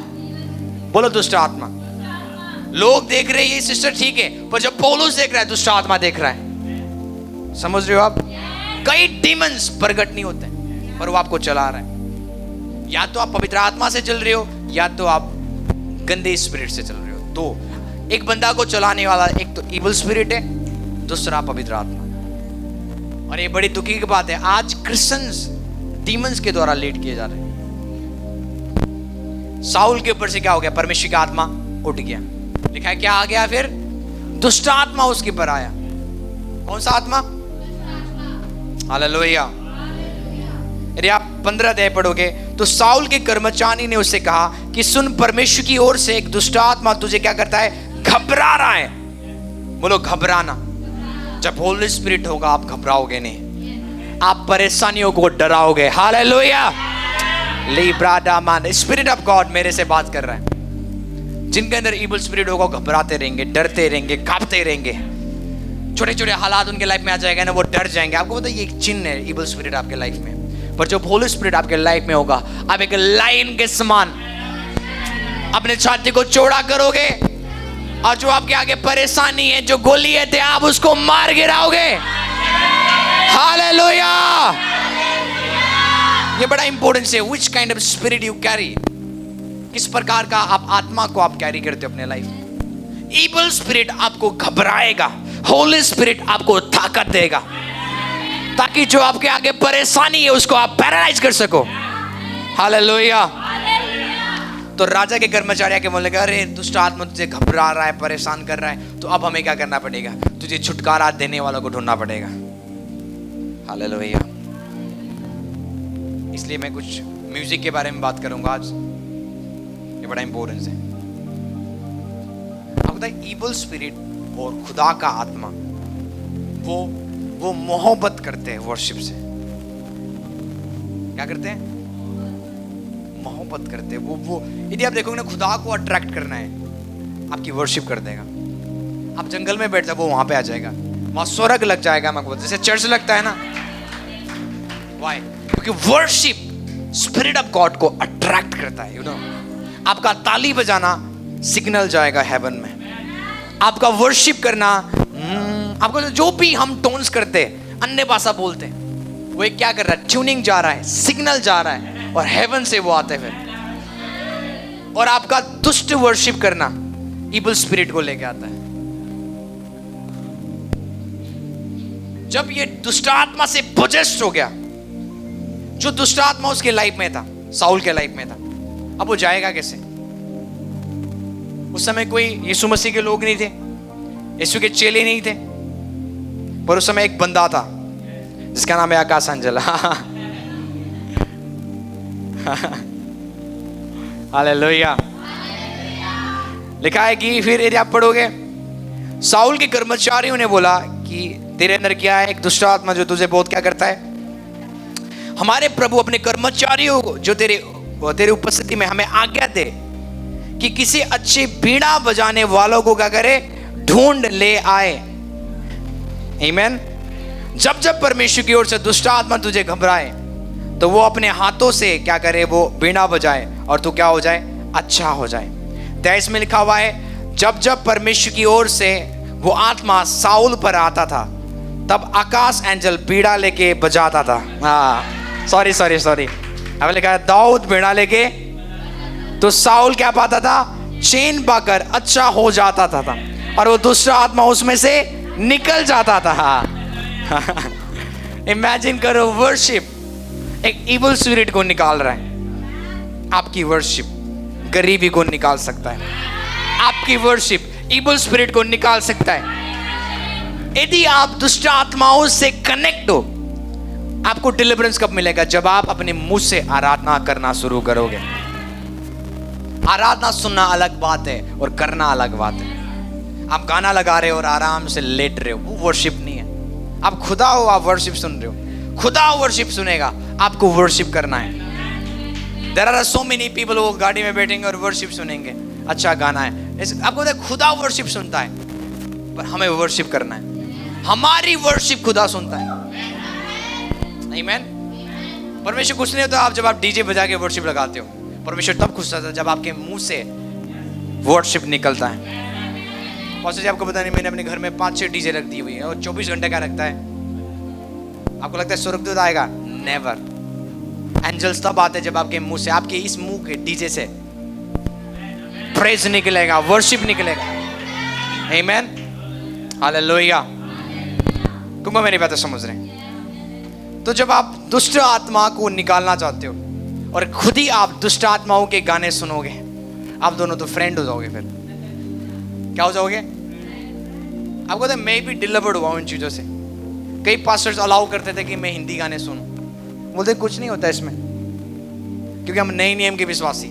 बोलो दुष्ट आत्मा। लोग देख रहे हैं ये सिस्टर ठीक है, पर जब पौलुस देख रहा है दुष्ट आत्मा देख रहा है। समझ रहे हो आप? कई डीमंस प्रकट नहीं होते, पर वो आपको चला रहा है। या तो आप पवित्र आत्मा से चल रहे हो, या तो आप गंदे स्पिरिट से चल रहे हो। तो एक बंदा को चलाने वाला एक तो इविल स्पिरिट है, दूसरा पवित्र आत्मा। और ये बड़ी दुखी की बात है, आज क्रिश्चियंस डीमंस के द्वारा लीड किए जा रहे हैं। साउल के ऊपर से क्या हो गया? परमेश्वर का आत्मा उठ गया। लिखा है क्या आ गया? फिर दुष्ट आत्मा उसके ऊपर आया। कौन सा आत्मा? हालेलुया। यदि आप 15 अध्याय पढ़ोगे तो साउल के कर्मचारी ने उससे कहा कि सुन, परमेश्वर की ओर से एक दुष्ट आत्मा तुझे क्या करता है? घबरा रहा है। बोलो घबराना। जब होली स्पिरिट होगा आप घबराओगे नहीं, आप परेशानियों को डराओगे। हालेलुया। लिब्राडा मान, स्पिरिट ऑफ गॉड मेरे से बात कर रहा है। जिनके अंदर इविल स्पिरिट होगा घबराते रहेंगे, डरते रहेंगे, कांपते रहेंगे। छोटे छोटे हालात उनके लाइफ में आ जाएगा ना, वो डर जाएंगे। आपको पता है ये एक चिन्ह है इविल स्पिरिट आपके लाइफ में। पर जब होली स्पिरिट आपके लाइफ में होगा, आप एक लायन के समान अपने छाती को चौड़ा करोगे, और जो आपके आगे परेशानी है, जो गोली है, आप उसको मार गिराओगे। हालेलुया। ये बड़ा इंपॉर्टेंट है। Which kind of spirit you carry, किस प्रकार का आप आत्मा को आप कैरी करते हो अपने लाइफ में। इविल स्पिरिट आपको घबराएगा, होली स्पिरिट आपको ताकत देगा ताकि जो आपके आगे परेशानी है उसको आप पैरालाइज कर सको। हालेलुया। तो राजा के कर्मचारी आके बोलने लगे, अरे दुष्ट आत्मा तुझे घबरा रहा है, परेशान कर रहा है, तो अब हमें क्या करना पड़ेगा? तुझे छुटकारा देने वालों को ढूंढना पड़ेगा। हालेलुया। इसलिए मैं कुछ म्यूजिक के बारे में बात करूंगा आज, ये बड़ा इंपॉर्टेंट है। आपको पता है इविल स्पिरिट और खुदा का आत्मा वो मोहब्बत करते हैं वर्शिप से। क्या करते हैं? मोहब्बत करते हैं। वो यदि आप देखोगे ना, खुदा को अट्रैक्ट करना है, आपकी वर्शिप कर देगा। आप जंगल में बैठ जाओ, वो वहां पे आ जाएगा, वहां स्वर्ग लग जाएगा। मैं जैसे चर्च लगता है ना, वाई? क्योंकि वर्शिप स्पिरिट ऑफ गॉड को अट्रैक्ट करता है। यू नो, आपका ताली बजाना सिग्नल जाएगा हेवन में। आपका वर्शिप करना, आपको जो भी हम टोन्स करते हैं, अन्य भाषा बोलते हैं, वो एक क्या कर रहा है? ट्यूनिंग जा रहा है, सिग्नल जा रहा है, और हेवन से वो आते हैं फिर। और आपका दुष्ट वर्शिप करना इविल स्पिरिट को लेके आता है। जब ये दुष्ट आत्मा से पोजेस्ड हो गया, जो दुष्ट आत्मा उसके लाइफ में था, साउल के लाइफ में था, अब वो जाएगा कैसे? उस समय कोई यीशु मसीह के लोग नहीं थे, यीशु के चेले नहीं थे, पर उस समय एक बंदा था जिसका नाम है आकाश अंजल। हालेलुया। लिखा है कि फिर यदि आप पढ़ोगे, साउल के कर्मचारियों ने बोला कि तेरे अंदर क्या है? एक दुष्ट आत्मा जो तुझे बहुत क्या करता है? हमारे प्रभु अपने कर्मचारियों को जो तेरे उपस्थिति में हमें आज्ञा दे कि किसी अच्छे बीड़ा बजाने वालों को क्या करे? ढूंढ ले आए। आमीन। जब जब परमेश्वर की ओर से दुष्ट आत्मा तुझे घबराए तो वो अपने हाथों से क्या करे? वो बीड़ा बजाए और तू क्या हो जाए? अच्छा हो जाए। 23 में लिखा हुआ है, जब जब परमेश्वर की ओर से वो आत्मा साउल पर आता था तब आकाश एंजल बीड़ा लेके बजाता था। हाँ, सॉरी। अब लिखा है दाऊद बीड़ा लेके, तो साउल क्या पाता था? चैन पाकर अच्छा हो जाता था और वो दूसरा आत्मा उसमें से निकल जाता था। हाँ। इमेजिन करो, वर्शिप एक इविल स्पिरिट को निकाल रहा है। आपकी वर्शिप गरीबी को निकाल सकता है, आपकी वर्शिप इविल स्पिरिट को निकाल सकता है। यदि आप दुष्ट आत्माओं से कनेक्ट हो, आपको डिलीवरेंस कब मिलेगा? जब आप अपने मुंह से आराधना करना शुरू करोगे। आराधना सुनना अलग बात है और करना अलग बात है। आप गाना लगा रहे हो और आराम से लेट रहे हो, वो वर्शिप नहीं है। आप खुदा हो, आप वर्शिप सुन रहे हो। खुदा वर्शिप सुनेगा, आपको वर्शिप करना है। There are so many people, वो गाड़ी में बैठेंगे और वर्शिप सुनेंगे, अच्छा गाना है। आपको पता है खुदा वर्शिप सुनता है, पर हमें वर्शिप करना है। हमारी वर्शिप खुदा सुनता है। आमीन। परमेश्वर खुश नहीं होता जब आप डीजे बजा के वर्शिप लगाते हो। परमेश्वर तब खुश होता है जब आपके मुंह से वर्शिप निकलता है। और आपको पता नहीं, मैंने अपने घर में 5-6 डीजे रख दी हुई है और 24 घंटे का रखता है। आपको लगता है स्वर्गदूत आएगा? नेवर। एंजल्स तब आते जब आपके मुंह से, आपके इस मुंह के डीजे से प्रेज निकलेगा, वर्शिप निकलेगा। आमीन। हालेलुया। तुमको मेरी बातें समझ रहे हैं? तो जब आप दुष्ट आत्मा को निकालना चाहते हो और खुद ही आप दुष्ट आत्माओं के गाने सुनोगे, आप दोनों तो फ्रेंड हो जाओगे। फिर क्या हो जाओगे? आपको तो मैं भी डिलीवर्ड हुआ हूं इन चीजों से। कई पास्टर्स अलाउ करते थे कि मैं हिंदी गाने सुनूं, बोलते कुछ नहीं होता इसमें, क्योंकि हम नए नियम के विश्वासी।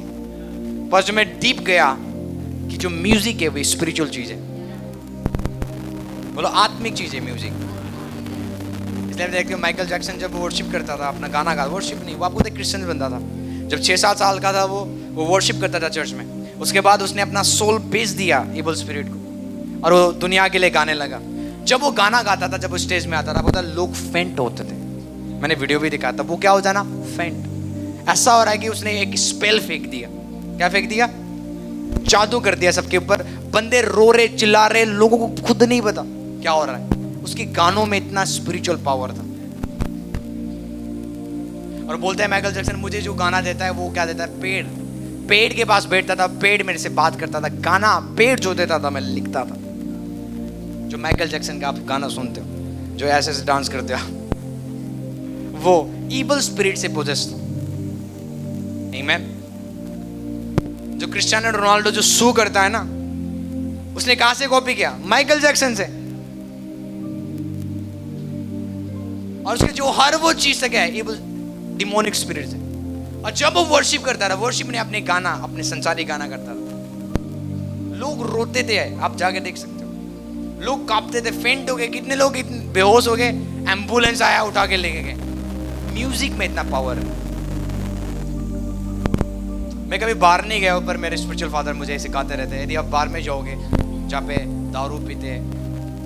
पर जो मैं डीप गया कि जो म्यूजिक है वो स्पिरिचुअल चीज है, बोलो आत्मिक चीज है म्यूजिक। इसलिए देखते हो माइकल जैक्सन जब वर्शिप करता था, अपना गाना गा, वर्शिप नहीं, वो आपको तो क्रिश्चियन बनता था। जब 6-7 साल का था वो वर्शिप करता था चर्च में। उसके बाद उसने अपना सोल बेच दिया इविल स्पिरिट को और वो दुनिया के लिए गाने लगा। जब वो गाना गाता था, जब वो स्टेज में आता था, बोलता लोग फेंट होते थे। मैंने वीडियो भी दिखाया था। वो क्या हो जाना? फेंट। ऐसा हो रहा है कि उसने एक स्पेल फेंक दिया। क्या फेंक दिया? जादू कर दिया सबके ऊपर। बंदे रो रहे, चिल्ला रहे, लोगों को खुद नहीं पता क्या हो रहा है। उसके गानों में इतना स्पिरिचुअल पावर था। और बोलते हैं माइकल जैक्सन मुझे जो गाना देता है वो क्या देता है? पेड़ के पास बैठता था, पेड़ मेरे से बात करता था, गाना पेड़ जो देता था मैं लिखता था। जो माइकल जैक्सन का आप गाना सुनते हो, जो ऐसे ऐसे डांस करते हो, वो इविल स्पिरिट से पोजेस्ड। आमीन। जो क्रिस्टियानो रोनाल्डो जो सू करता है ना, उसने कहां से कॉपी किया? माइकल जैक्सन से। और उसके जो हर वो चीज से क्या है? इविल डिमोनिक स्पिरिट से। और जब वो वर्शिप करता रहा, वर्शिप में अपने गाना, अपने संसारी गाना करता था, लोग रोते थे, आप जाके देख सकते हो। लोग कांपते थे, फेंट हो गए, कितने लोग इतने बेहोश हो गए, एम्बुलेंस आया उठा के लेके गए। म्यूजिक में इतना पावर है। मैं कभी बाहर नहीं गया हूं, पर मेरे स्पिरिचुअल फादर मुझे सिखाते रहते हैं, यदि आप बाहर में जाओगे जहाँ पे दारू पीते हैं,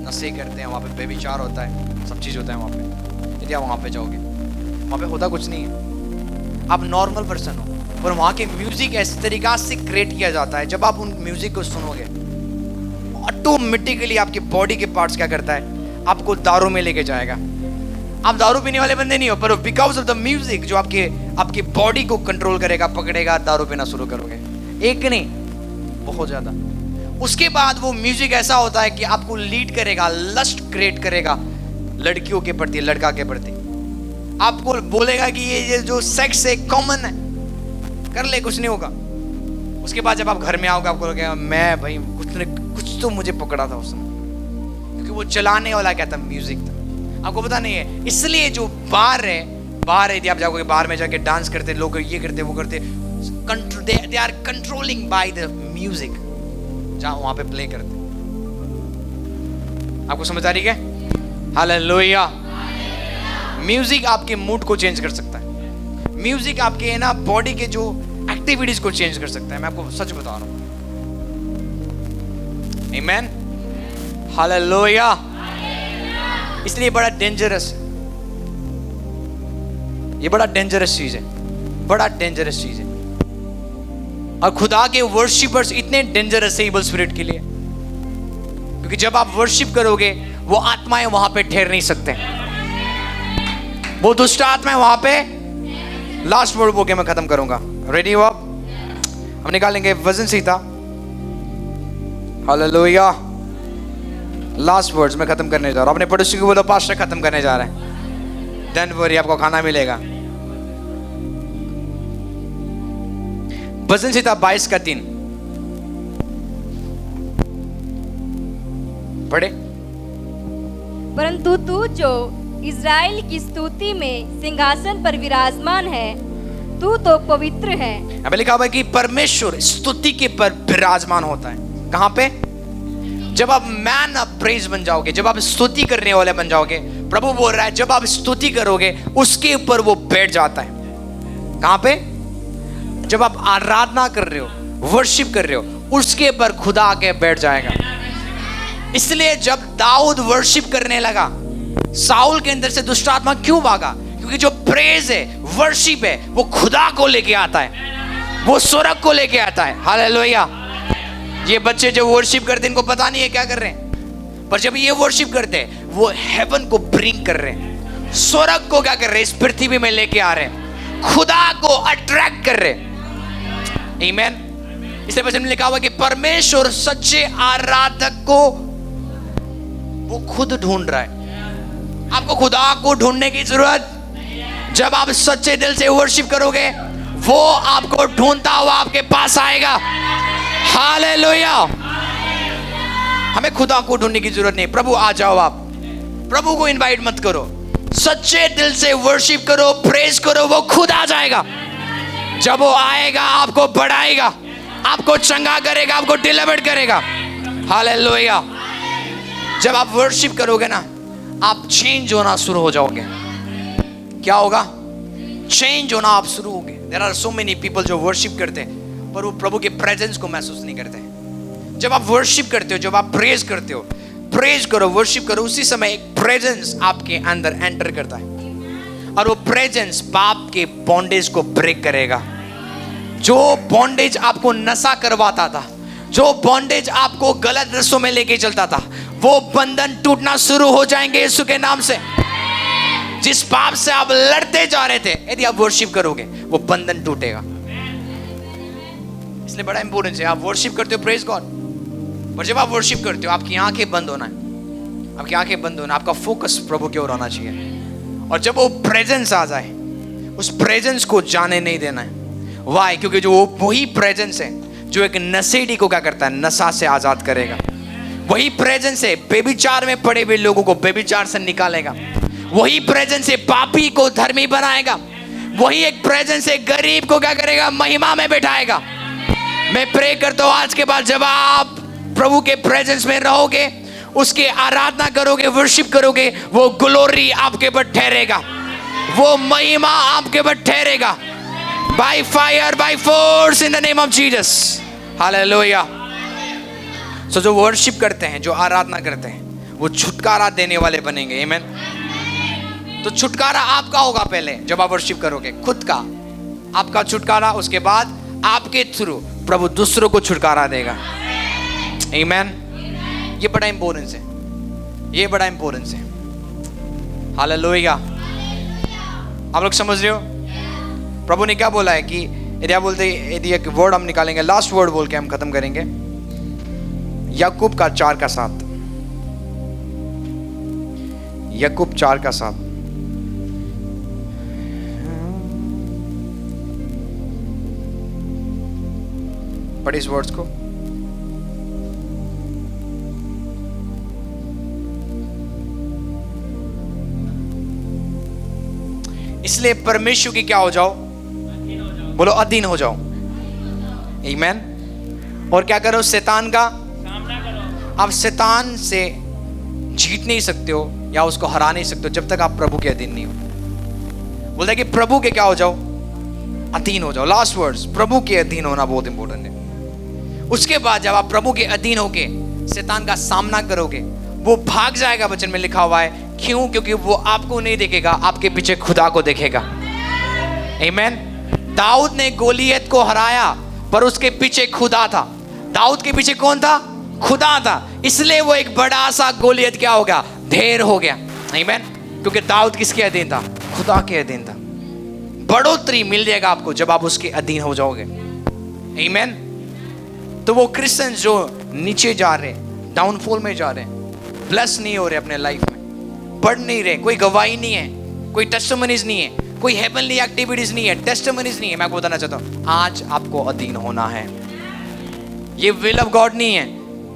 नशे करते हैं, वहाँ पे बेविचार होता है, सब चीज़ होता है वहाँ पे, यदि आप वहाँ पे जाओगे, वहाँ पे होता कुछ नहीं है, आप नॉर्मल पर्सन हो, पर वहाँ के म्यूजिक ऐसे तरीका से क्रिएट किया जाता है, जब आप उन म्यूजिक को सुनोगे ऑटोमेटिकली आपके बॉडी के पार्ट्स क्या करता है? आपको दारू में लेके जाएगा। आप दारू पीने वाले बंदे नहीं हो, पर बिकॉज ऑफ द म्यूजिक जो आपकी बॉडी को कंट्रोल करेगा, पकड़ेगा, दारू पीना शुरू करोगे। एक नहीं, बहुत ज्यादा। उसके बाद वो म्यूजिक ऐसा होता है कि आपको लीड करेगा, लस्ट क्रिएट करेगा लड़कियों के प्रति, लड़का के प्रति। आपको बोलेगा कि ये जो सेक्स है कॉमन है, कर ले, कुछ नहीं होगा। उसके बाद जब आप घर में आओगे, आपको लगेगा मैं भाई कुछ तो मुझे पकड़ा था उसने, क्योंकि वो चलाने वाला क्या था? म्यूजिक था। आपको पता नहीं है। इसलिए जो बार है, यदि आप जाओगे, बाहर में जाके डांस करते लोग, ये करते वो करते, they are controlling by the music जहां वहां पे प्ले करते। आपको समझ आ रही है? हालेलुया। म्यूजिक आपके मूड को चेंज कर सकता है। म्यूजिक आपके ना बॉडी के जो एक्टिविटीज को चेंज कर सकता है। मैं आपको सच बता रहा हूं। आमीन। हालेलुया। इसलिए बड़ा डेंजरस है, ये बड़ा डेंजरस चीज है, बड़ा डेंजरस चीज है। और खुदा के वर्शिपर्स इतने डेंजरस है इविल स्पिरिट के लिए, क्योंकि जब आप वर्शिप करोगे, वो आत्माएं वहां पे ठहर नहीं सकते, वो दुष्ट आत्माएं वहां पे। लास्ट वर्ड बोल के मैं खत्म करूंगा। रेडी हो आप? हम निकालेंगे वजन संहिता। हालेलुया। लास्ट वर्ड्स में खत्म करने जा रहा हूं। अपने पड़ोसी को बोलो, पास्टर खत्म करने जा रहे हैं। डोंट वरी, आपको खाना मिलेगा। वजन संहिता 22:3 पढ़े। परंतु तू जो इज़राइल की स्तुति में सिंहासन पर विराजमान है, तू तो पवित्र है। अब लिखा हुआ है कि परमेश्वर स्तुति के पर विराजमान होता है। कहां पे? जब आप मैन ऑफ प्रेज बन जाओगे, जब आप स्तुति करने वाले बन जाओगे, प्रभु बोल रहा है जब आप स्तुति करोगे, उसके ऊपर वो बैठ जाता है। कहां पे? जब आप आराधना कर रहे हो, वर्शिप कर रहे हो, उसके ऊपर खुदा आके बैठ जाएगा। इसलिए जब दाऊद वर्शिप करने लगा, साउल के अंदर से दुष्ट आत्मा क्यों भागा? क्योंकि जो प्रेज है, वर्शिप है, वो खुदा को लेके आता है, वो स्वर्ग को लेके आता है। हालेलुया। ये बच्चे जो वर्शिप करते हैं, इनको पता नहीं है क्या कर रहे हैं, पर जब ये वर्शिप करते हैं, वो हेवन को ब्रिंग कर रहे हैं, स्वर्ग को क्या कर रहे हैं? इस पृथ्वी में लेके आ रहे हैं, खुदा को अट्रैक्ट कर रहे हैं। आमीन। इसलिए वचन में लिखा हुआ कि परमेश्वर सच्चे आराधक को वो खुद ढूंढ रहा है। आपको खुदा को ढूंढने की जरूरत, जब आप सच्चे दिल से वर्शिप करोगे, वो आपको ढूंढता हुआ आपके पास आएगा। हालेलुया। हमें खुदा को ढूंढने की जरूरत नहीं। प्रभु आ जाओ, आप प्रभु को इनवाइट मत करो, सच्चे दिल से वर्शिप करो, प्रेज करो, वो खुद आ जाएगा। जब वो आएगा, आपको बढ़ाएगा, आपको चंगा करेगा, आपको डिलीवर करेगा। हालेलुया। जब आप वर्शिप करोगे ना, आप चेंज होना शुरू हो जाओगे। क्या होगा? चेंज होना आप शुरू होगे। There are so many people जो वर्शिप करते हैं, पर वो प्रभु के प्रेजेंस को महसूस नहीं करते। जब आप वर्शिप करते हो, जब आप प्रेज करते हो, प्रेज करो, वर्शिप करो, उसी समय एक प्रेजेंस आपके अंदर एंटर करता है, और वो प्रेजेंस पाप के बॉन्डेज को ब्रेक करेगा। जो बॉन्डेज आपको नशा करवाता था, जो बॉन्डेज आपको गलत रस्तों में लेके चलता था, वो बंधन टूटना शुरू हो जाएंगे यीशु के नाम से। जिस पाप से आप लड़ते जा रहे थे, यदि आप वर्शिप करोगे, वो बंधन टूटेगा। इसलिए बड़ा इंपॉर्टेंट है, आप वर्शिप करते हो, प्रेज गॉड, पर जब आप वर्शिप करते हो, आपकी आंखें बंद होना है। आपकी आंखें बंद होना, आपका फोकस प्रभु की ओर होना चाहिए। और जब वो प्रेजेंस आ जाए, उस प्रेजेंस को जाने नहीं देना है। वाई? क्योंकि जो वही प्रेजेंस है जो एक नशेड़ी को क्या करता है, नशा से आजाद करेगा। वही प्रेजेंस है बेविचार में पड़े हुए लोगों को बेविचार से निकालेगा। वही प्रेजेंस है पापी को धर्मी बनाएगा। वही एक प्रेजेंस है गरीब को क्या करेगा, महिमा में बैठाएगा। मैं प्रे करता हूं आज के बाद जब आप प्रभु के प्रेजेंस में रहोगे, उसके आराधना करोगे, वर्शिप करोगे, वो ग्लोरी आपके ऊपर ठहरेगा, वो महिमा आपके ऊपर ठहरेगा। By fire by force in the name of Jesus, hallelujah. So जो वर्शिप करते हैं, जो आराधना करते हैं, वो छुटकारा देने वाले बनेंगे। आमीन। तो छुटकारा आपका होगा पहले जब आप वर्शिप करोगे, खुद का आपका छुटकारा, उसके बाद आपके थ्रू प्रभु दूसरों को छुटकारा देगा। आमीन। ये बड़ा इंपॉर्टेंस है, ये बड़ा इंपॉर्टेंस है। हालेलुया। आप लोग समझ रहे हो प्रभु ने क्या बोला है? कि यदि आप बोलते, यदि एक वर्ड हम निकालेंगे, लास्ट वर्ड बोल के हम खत्म करेंगे, याकूब का 4:7। याकूब 4:7। पढ़िए इस वर्ड्स को। इसलिए परमेश्वर की क्या हो जाओ? बोलो अधीन हो जाओ। आमीन। और क्या करो? शैतान का सामना करो। आप शैतान से जीत नहीं सकते हो या उसको हरा नहीं सकते हो जब तक आप प्रभु के अधीन नहीं हो। बोलता है कि प्रभु के क्या हो जाओ? अधीन हो जाओ। लास्ट वर्ड्स, प्रभु के अधीन होना बहुत इंपॉर्टेंट है। उसके बाद जब आप प्रभु के अधीन होके शैतान का सामना करोगे, वो भाग जाएगा। वचन में लिखा हुआ है, क्यों? क्योंकि वो आपको नहीं देखेगा, आपके पीछे खुदा को देखेगा। आमीन। दाऊद ने गोलियत को हराया, पर उसके पीछे खुदा था। दाऊद के पीछे कौन था? खुदा था। इसलिए वो एक बड़ा सा गोलियत क्या हो गया? ढेर हो गया। आमीन। क्योंकि दाऊद किसके अधीन था? खुदा के अधीन था। बढ़ोतरी मिल जाएगा आपको जब आप उसके अधीन हो जाओगे। आमीन। तो वो क्रिश्चियन जो नीचे जा रहे, डाउनफॉल में जा रहे, ब्लेस नहीं हो रहे अपने लाइफ में, बढ़ नहीं रहे, कोई गवाही नहीं है, कोई टेस्टिमनीज नहीं है, कोई हेवनली एक्टिविटीज नहीं है, टेस्टिमनीज नहीं है, मैं आपको बताना चाहता हूं आज आपको अधीन होना है। ये विल ऑफ गॉड नहीं है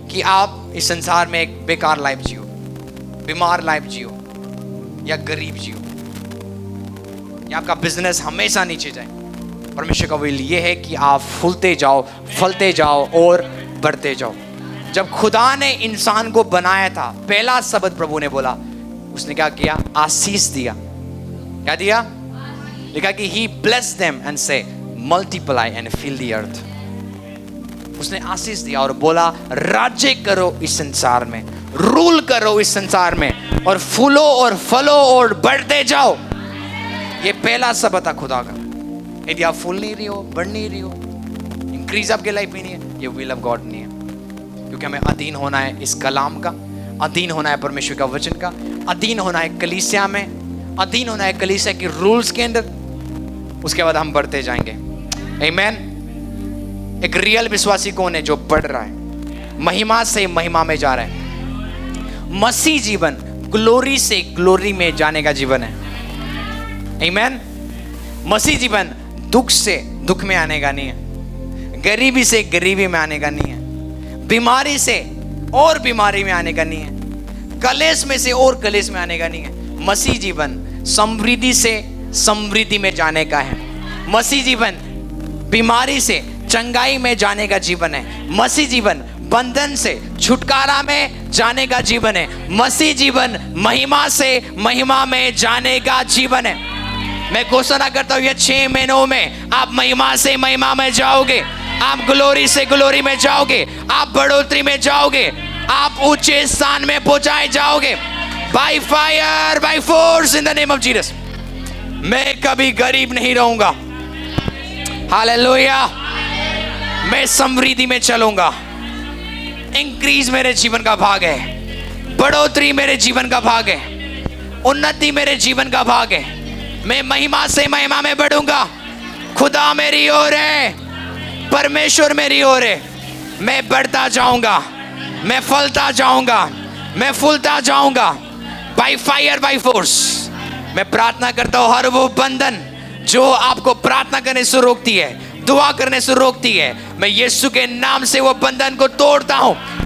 कि आप इस संसार में एक बेकार लाइफ जियो, बीमार लाइफ जियो, या गरीब जियो, या आपका बिजनेस हमेशा नीचे जाए। परमेश्वर का विल ये है कि आप फूलते जाओ, फलते जाओ और बढ़ते जाओ। जब खुदा ने इंसान को बनाया था, पहला शब्द प्रभु ने बोला, उसने क्या किया? आशीष दिया। क्या दिया? लिखा कि he blessed them and say multiply and fill the earth। उसने आशीष दिया और बोला राज्य करो इस संसार में, रूल करो इस संसार में, और फूलो और फलो और बढ़ते जाओ। ये पहला शब्द था खुदा का। यदि आप फूल नहीं रही हो, बढ़ नहीं रही हो, इंक्रीज आपके लाइफ में नहीं है, ये विल ऑफ गॉड नहीं है। क्योंकि हमें अधीन होना है इस कलाम का, अधीन होना है परमेश्वर का वचन का, अधीन होना है कलीसिया में, अधीन होना है कलीसिया के रूल्स के अंदर। उसके बाद हम बढ़ते जाएंगे। आमीन। एक रियल विश्वासी कौन है? जो बढ़ रहा है, महिमा से महिमा में जा रहा है। मसीह जीवन ग्लोरी से ग्लोरी में जाने का जीवन है। आमीन। मसीह जीवन दुख से दुख में आने का नहीं है, गरीबी से गरीबी में आने का नहीं है, बीमारी से और बीमारी में आने का नहीं है, कलेश में से और कलेश में आने का नहीं है। मसीह जीवन समृद्धि से समृद्धि में जाने का है। मसीह जीवन बीमारी से चंगाई में जाने का जीवन है। मसीह जीवन बंधन से छुटकारा में जाने का जीवन है। मसीह जीवन महिमा से महिमा में जाने का जीवन है। मैं घोषणा करता हूं ये 6 महीनों में आप महिमा से महिमा में जाओगे, आप ग्लोरी से ग्लोरी में जाओगे, आप बढ़ोतरी में जाओगे, आप ऊंचे स्थान में पहुंचाए जाओगे। Bye fire by force in the name of Jesus. मैं कभी गरीब नहीं रहूंगा। हालेलुया। मैं समृद्धि में चलूंगा। इंक्रीज मेरे जीवन का भाग है, बढ़ोतरी मेरे जीवन का भाग है, उन्नति मेरे जीवन का भाग है। मैं महिमा से महिमा में बढ़ूंगा। खुदा मेरी ओर है, परमेश्वर मेरी ओर है। मैं बढ़ता जाऊंगा, मैं फलता जाऊंगा, मैं फूलता जाऊंगा बाय फायर बाय फोर्स। मैं प्रार्थना करता हूं हर वो बंधन जो आपको प्रार्थना करने से रोकती है, दुआ करने से रोकती है, मैं यीशु के नाम से वो बंधन को तोड़ता हूं।